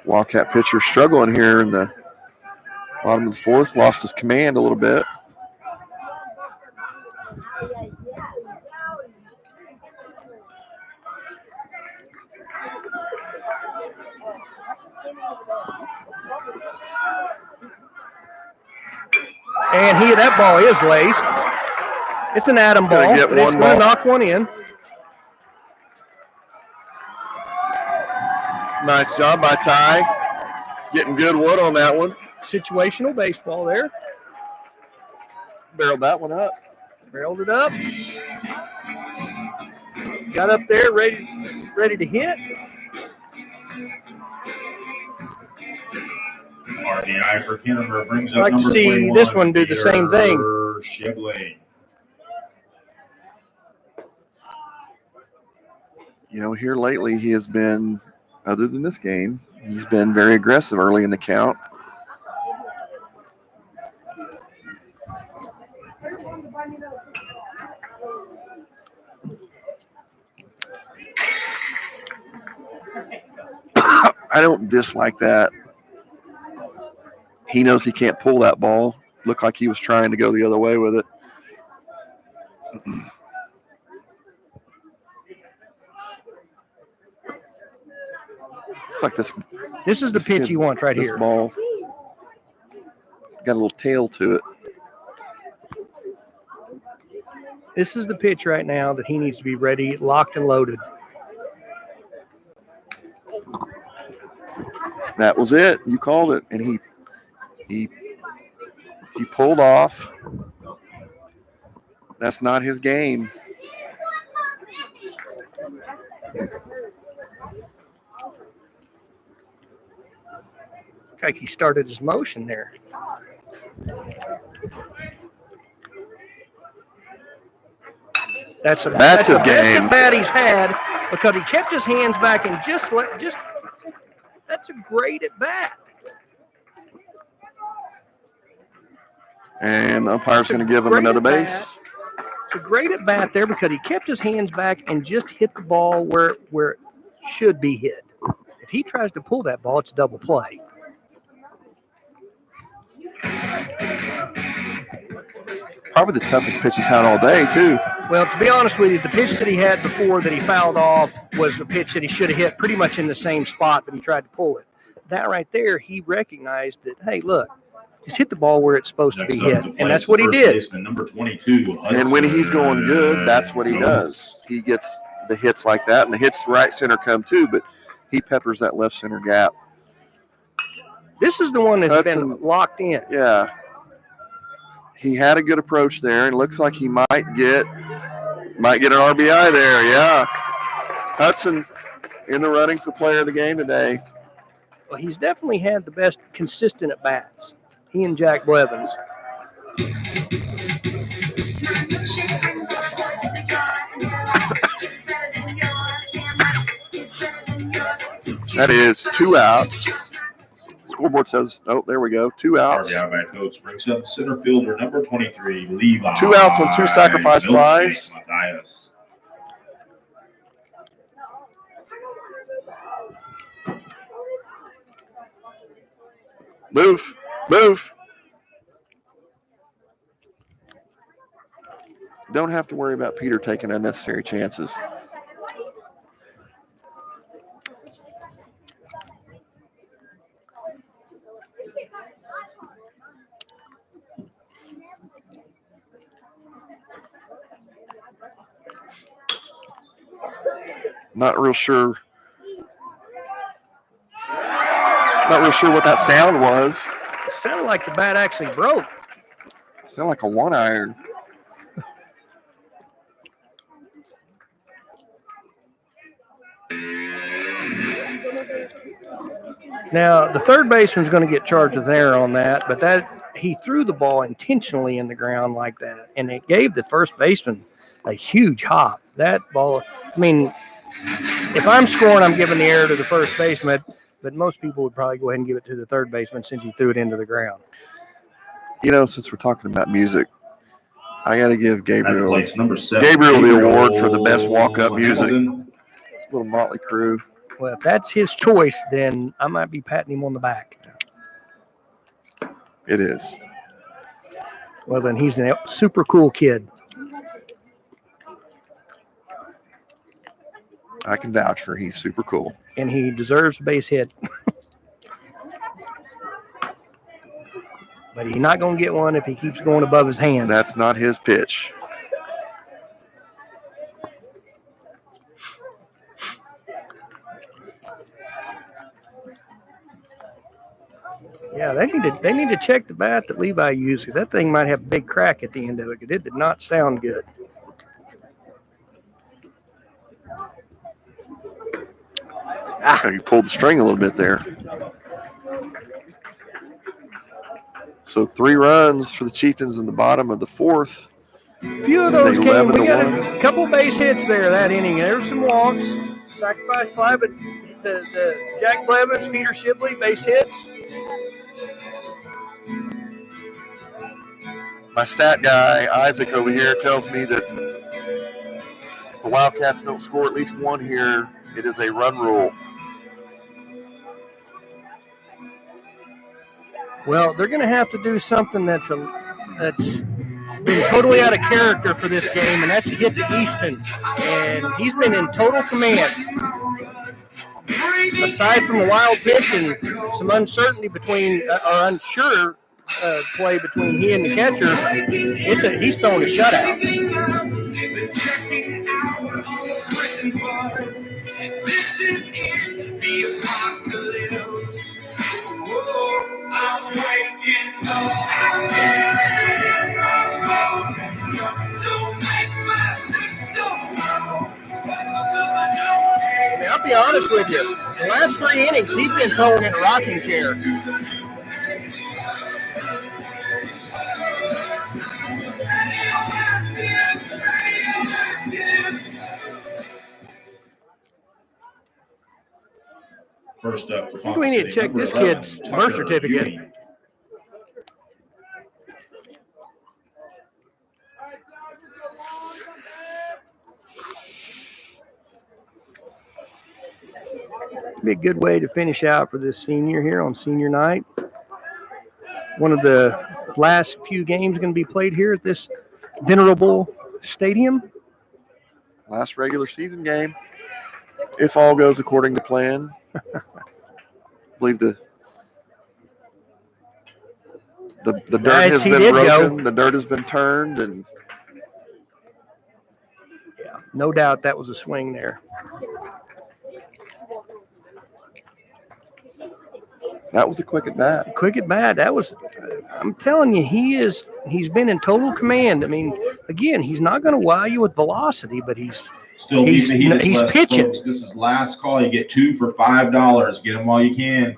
Wildcat pitcher struggling here in the bottom of the fourth. Lost his command a little bit. And that ball is laced. It's an atom ball. Get But it's going to knock one in. Nice job by Ty. Getting good wood on that one. Situational baseball there. Barreled that one up. Barreled it up. Got up there, ready to hit. RBI for Kinnemer brings up I'd like to number see 21, this one do the same thing. Shibley. You know, here lately he has been, other than this game, he's been very aggressive early in the count. I don't dislike that. He knows he can't pull that ball. Looked like he was trying to go the other way with it. It's like this. This is the pitch he wants right this here. Ball got a little tail to it. This is the pitch right now that he needs to be ready, locked and loaded. That was it. You called it, and he pulled off. That's not his game. Like he started his motion there. That's his the best game. at bat he's had because he kept his hands back and just that's a great at bat. And the umpire's going to give him another base. It's a great at bat there because he kept his hands back and just hit the ball where it should be hit. If he tries to pull that ball, it's a double play. Probably the toughest pitch he's had all day, too. Well, to be honest with you, the pitch that he had before that he fouled off was the pitch that he should have hit pretty much in the same spot, but he tried to pull it. That right there, he recognized that, hey, look, just hit the ball where it's supposed to be hit. And that's what he did. Number 22. And when he's going good, that's what he does. He gets the hits like that, and the hits to right center come too, but he peppers that left center gap. This is the one that's been locked in. Yeah. He had a good approach there, and looks like he might get an RBI there. Yeah. Hudson in the running for player of the game today. Well, he's definitely had the best consistent at bats. He and Jack Blevins. That is 2 outs. Scoreboard says, oh, there we go. 2 outs. RBI by Coates brings up center fielder number 23, Levi. 2 outs on 2 sacrifice flies. Matthias. Move. Don't have to worry about Peter taking unnecessary chances. Not real sure what that sound was. It sounded like the bat actually broke. Sound like a 1-iron. Now, the third baseman's going to get charged with error on that, but he threw the ball intentionally in the ground like that, and it gave the first baseman a huge hop. That ball, I mean, if I'm scoring, I'm giving the error to the first baseman, but most people would probably go ahead and give it to the third baseman since he threw it into the ground. You know, since we're talking about music, I got to give Gabriel Place number 7. Gabriel the award for the best walk-up music. Hamilton. Little Motley Crue. Well, if that's his choice, then I might be patting him on the back. It is. Well, then he's a super cool kid. I can vouch for he's super cool. And he deserves a base hit. But he's not going to get one if he keeps going above his hand. That's not his pitch. Yeah, they need to check the bat that Levi used, because that thing might have a big crack at the end of it, because it did not sound good. You pulled the string a little bit there. So 3 runs for the Chieftains in the bottom of the 4th. A few of those came. We got a couple base hits there that inning. There were some walks, sacrifice fly, but the Jack Blevins, Peter Shipley, base hits. My stat guy, Isaac, over here tells me that if the Wildcats don't score at least 1 here, it is a run rule. Well, they're going to have to do something that's been totally out of character for this game, and that's get to Easton. And he's been in total command. Aside from the wild pitch and some uncertainty between, or unsure play between he and the catcher, he's throwing a shutout. This is it, the apocalypse. I'm waking up. I'll be honest with you. The last 3 innings, he's been thrown in a rocking chair. First up for I think we need to check this kid's birth certificate. Be a good way to finish out for this senior here on senior night. One of the last few games going to be played here at this venerable stadium. Last regular season game, if all goes according to plan. I believe the dirt has been broken, the dirt has been turned, and yeah, no doubt that was a swing there. That was a quick at bat. Quick at bat. That was. I'm telling you, he's been in total command. I mean, again, he's not going to wow you with velocity, but he's pitching. Folks. This is last call. You get 2 for $5. Get them while you can.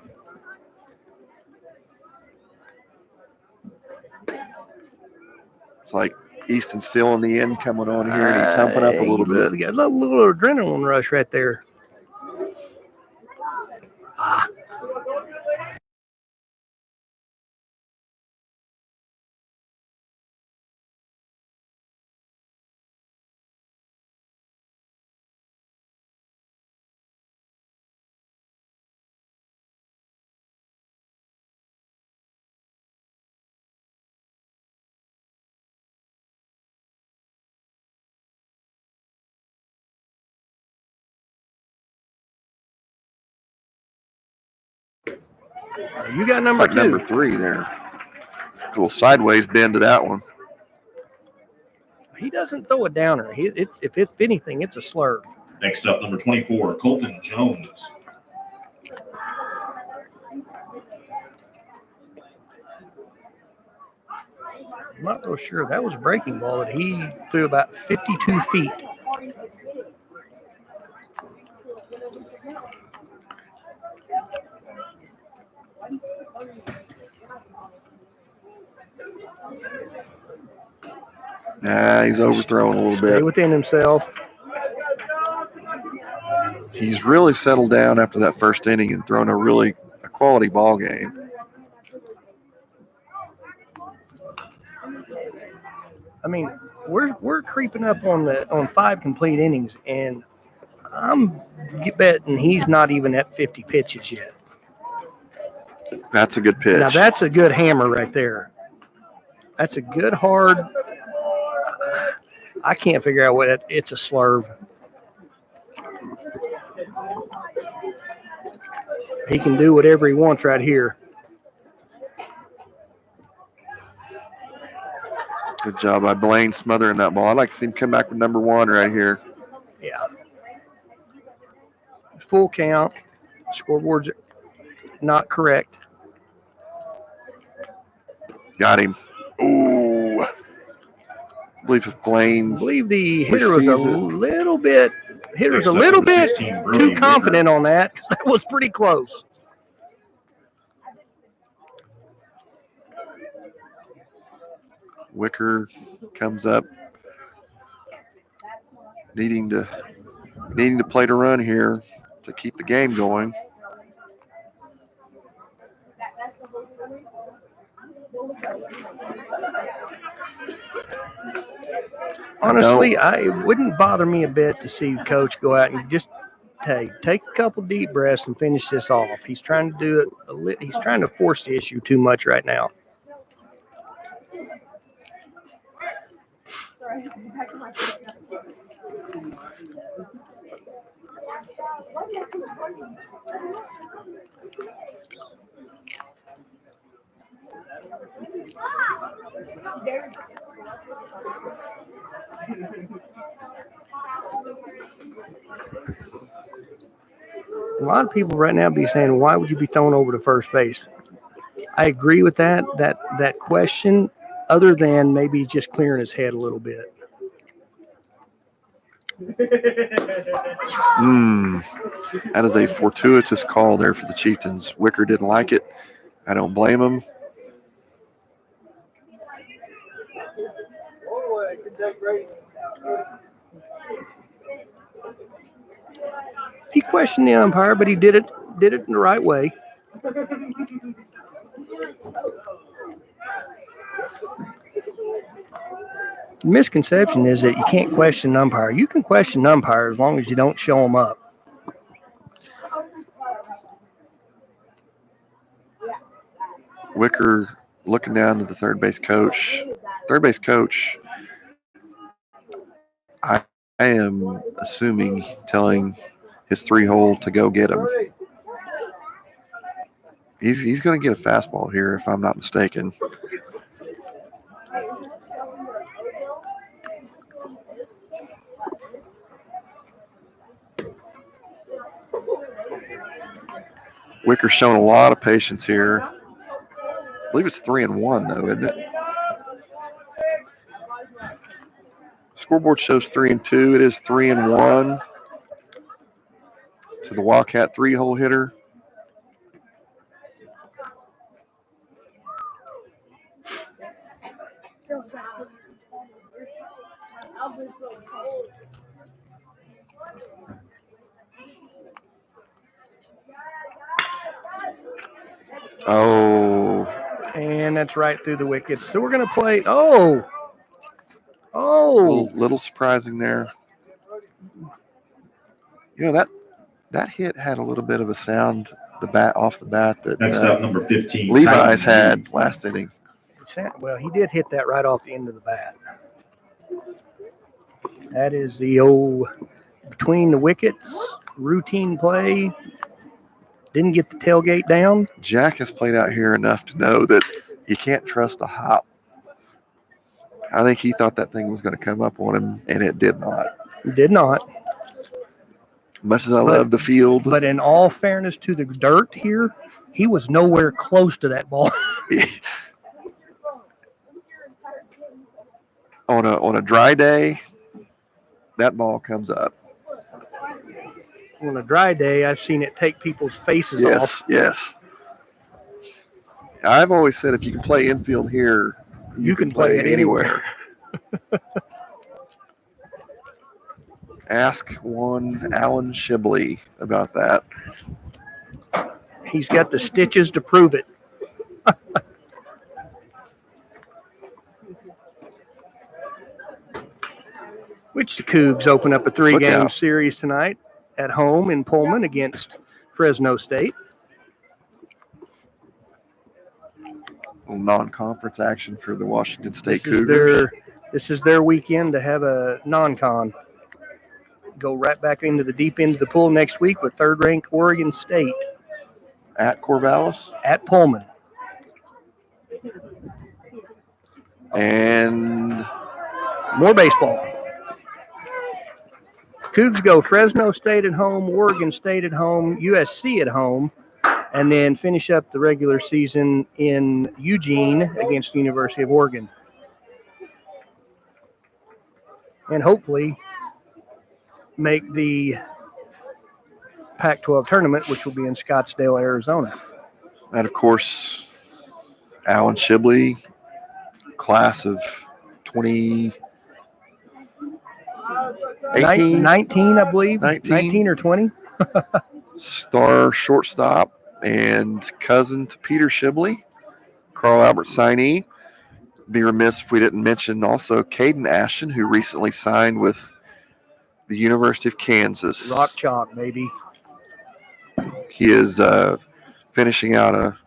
It's like Easton's feeling the end coming on here, and he's humping up a little bit. Got a little adrenaline rush right there. You got number 2. Number 3 there. Cool sideways bend to that one. He doesn't throw a downer. If anything, it's a slurve. Next up, number 24, Colton Jones. I'm not real sure. That was a breaking ball that he threw about 52 feet. Nah, he's overthrown a little Stay bit. within himself. He's really settled down after that first inning and thrown a quality ball game. I mean, we're creeping up on 5 complete innings, and I'm betting he's not even at 50 pitches yet. That's a good pitch. Now that's a good hammer right there. That's a good hard. I can't figure out what it's a slurve. He can do whatever he wants right here. Good job by Blaine smothering that ball. I'd like to see him come back with number 1 right here. Yeah. Full count. Scoreboard's not correct. Got him. Ooh. I believe if Blaine. I believe the hitter was a receives it. little bit. Hitter's a Next little up, bit 16, too Brody confident on that because that was pretty close. Wicker comes up, needing to play to run here to keep the game going. Honestly, it wouldn't bother me a bit to see Coach go out and just take a couple deep breaths and finish this off. He's trying to do it. He's trying to force the issue too much right now. A lot of people right now be saying, why would you be thrown over to first base? I agree with that question, other than maybe just clearing his head a little bit. That is a fortuitous call there for the Chieftains. Wicker didn't like it. I don't blame him. He questioned the umpire, but he did it in the right way. The misconception is that you can't question an umpire. You can question an umpire as long as you don't show them up. Wicker looking down to the third base coach. Third base coach, I am assuming telling his 3-hole to go get him. He's going to get a fastball here, if I'm not mistaken. Wicker's showing a lot of patience here. I believe it's 3-1 though, isn't it? Scoreboard shows 3-2. It is 3-1 to the Wildcat 3-hole hitter. Oh. And that's right through the wickets. So we're going to play. Little surprising there. You know, that hit had a little bit of a sound off the bat that Next up, number 15. Levi's had last inning. Well, he did hit that right off the end of the bat. That is the old between the wickets routine play. Didn't get the tailgate down. Jack has played out here enough to know that you can't trust the hop. I think he thought that thing was going to come up on him, and it did not. It did not. Much as I love the field. But in all fairness to the dirt here, he was nowhere close to that ball. On a dry day, that ball comes up. On a dry day, I've seen it take people's faces off. Yes. I've always said if you can play infield here, You can play it anywhere. Ask one Alan Shibley about that. He's got the stitches to prove it. Which the Cougs open up a 3-game series tonight at home in Pullman against Fresno State. Non-conference action for the Washington State Cougars. This is their weekend to have a non-con. Go right back into the deep end of the pool next week with third-ranked Oregon State. At Corvallis? At Pullman. And more baseball. Cougs go Fresno State at home, Oregon State at home, USC at home, and then finish up the regular season in Eugene against the University of Oregon. And hopefully make the Pac-12 tournament, which will be in Scottsdale, Arizona. And, of course, Alan Shibley, class of 2018. 19, I believe. 19 or 20. Star shortstop and cousin to Peter Shibley, Carl Albert signee. Be remiss if we didn't mention also Caden Ashton, who recently signed with the University of Kansas. Rock chalk, baby. He is finishing out a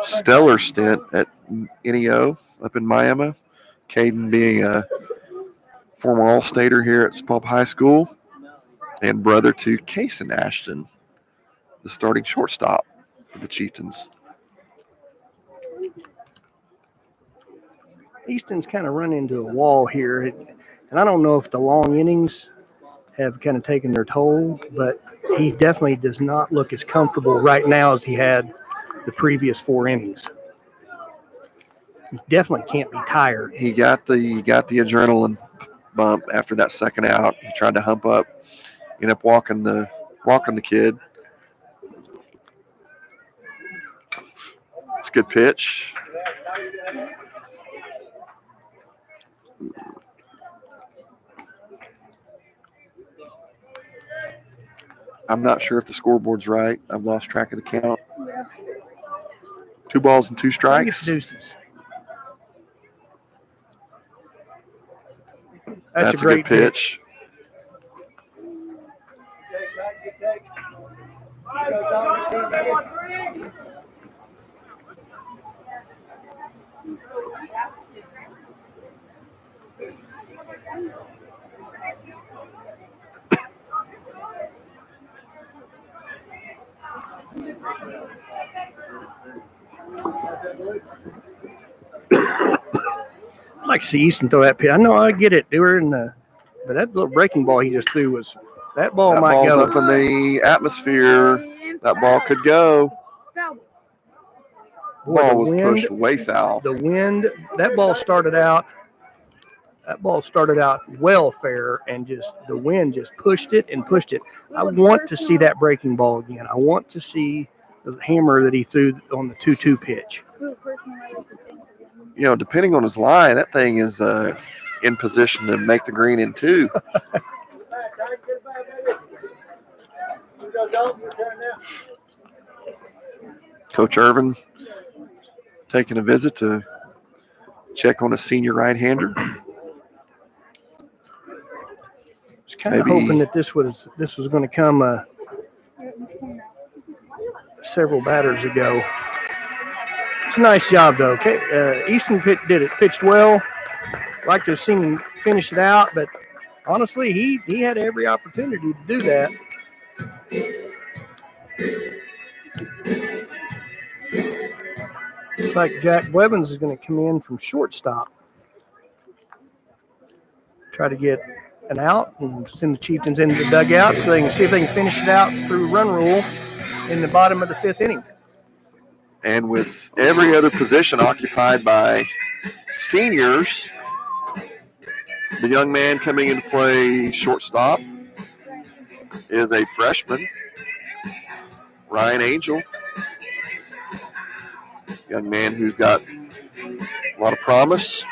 stellar stint at NEO up in Miami. Caden being a former All-Stater here at Sapulpa High School and brother to Kason Ashton, the starting shortstop for the Chieftains. Easton's kind of run into a wall here, and I don't know if the long innings have kind of taken their toll, but he definitely does not look as comfortable right now as he had the previous 4 innings. He definitely can't be tired. He got the adrenaline bump after that second out. He tried to hump up, ended up walking the kid. It's a good pitch. I'm not sure if the scoreboard's right. I've lost track of the count. 2 balls and 2 strikes. Deuces. That's a great good pitch. I'd like to see Easton throw that pitch. I know I get it. They were in the, but that little breaking ball he just threw was that ball that might ball's go up in the atmosphere. That ball could go. Boy, ball was pushed way foul. The wind. That ball started out well fair, and just the wind just pushed it and pushed it. I want to see that breaking ball again. I want to see the hammer that he threw on the 2-2 pitch. You know, depending on his line, that thing is in position to make the green in 2. Coach Irvin taking a visit to check on a senior right-hander. I was kind of hoping that this was going to come several batters ago. It's a nice job, though. Okay, Easton pitched well. Like to have seen him finish it out, but honestly, he had every opportunity to do that. Looks like Jack Blevins is going to come in from shortstop. Try to get an out and send the Chieftains into the dugout so they can see if they can finish it out through run rule in the bottom of the 5th inning. And with every other position occupied by seniors, The young man coming in to play shortstop is a freshman, Ryan Angel. Young man who's got a lot of promise.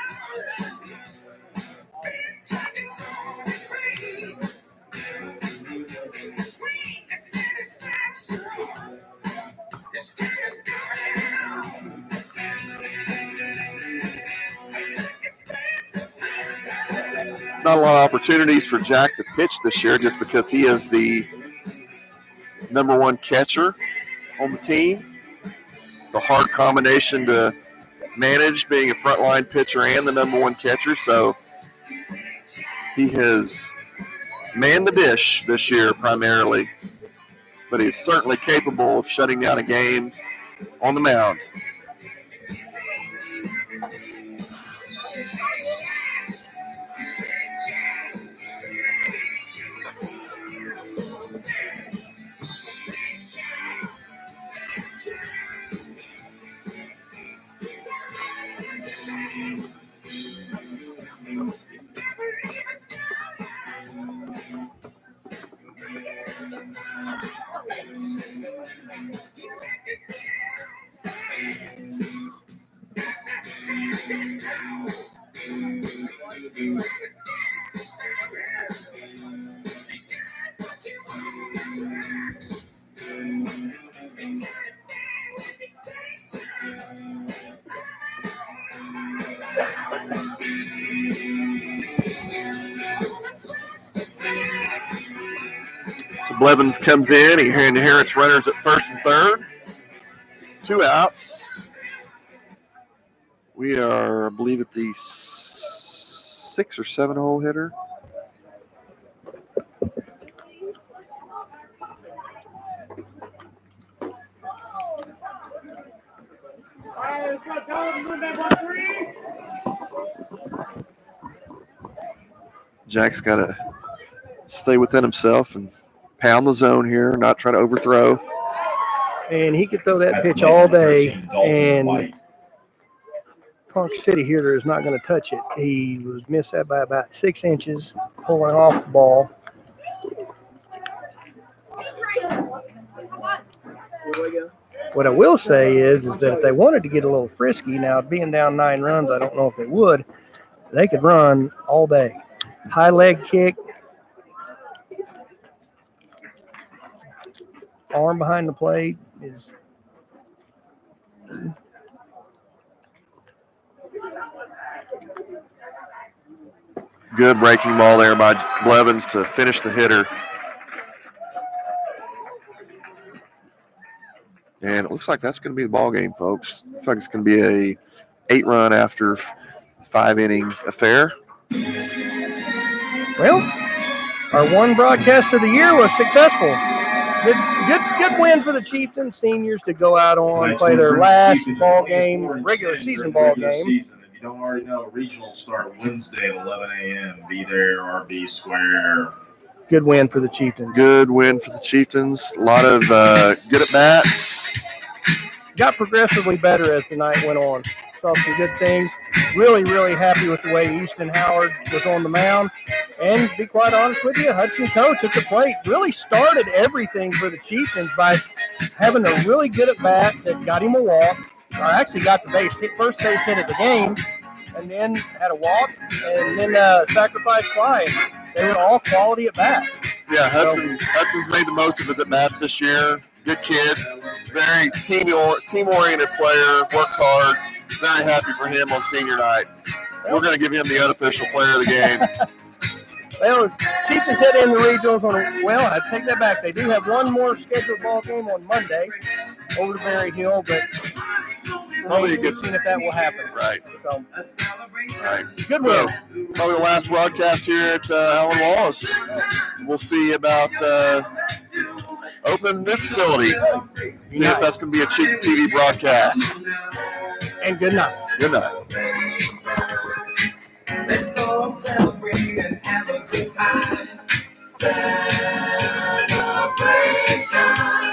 Not a lot of opportunities for Jack to pitch this year just because he is the number one catcher on the team. It's a hard combination to manage, being a frontline pitcher and the number one catcher. So he has manned the dish this year primarily, but he's certainly capable of shutting down a game on the mound. So Blevins comes in. He inherits runners at first and third. 2 outs. We are, I believe, at the 6 or 7 hole hitter. Jack's got to stay within himself and pound the zone here, not try to overthrow. And he could throw that pitch all day, and Ponca City hitter is not going to touch it. He was missed that by about 6 inches, pulling off the ball. What I will say is that if they wanted to get a little frisky, now being down 9 runs, I don't know if they would, they could run all day. High leg kick, arm behind the plate is good breaking ball there by Blevins to finish the hitter. And it looks like that's going to be the ball game, folks. Looks like it's going to be a 8-run after 5-inning affair. Well, our one broadcast of the year was successful. Good win for the Chieftains seniors to go out on, play their last ball game, regular season ball game. If you don't already know, regionals start Wednesday at 11 a.m. Be there, RB Square. Good win for the Chieftains. Good win for the Chieftains. A lot of good at-bats. Got progressively better as the night went on. Saw some good things. Really, really happy with the way Easton Howard was on the mound. And to be quite honest with you, Hudson Coates at the plate really started everything for the Chieftains by having a really good at-bat that got him a walk, or actually got the first base hit of the game, and then had a walk, and then sacrifice fly. They were all quality at-bats. Yeah, Hudson's made the most of his at-bats this year. Good kid. Very team-oriented player. Works hard. Very happy for him on senior night. We're going to give him the unofficial player of the game. Well, Chieftains head in the regionals I take that back. They do have one more scheduled ball game on Monday over to Berry Hill, but Probably we'll see if that will happen. Right. So, Right. good win. Probably the last broadcast here at Alan Wallace. We'll see about opening a new facility. See if that's going to be a cheap TV broadcast. And good night. Good night. Let's go celebrate and have a good time. Celebration.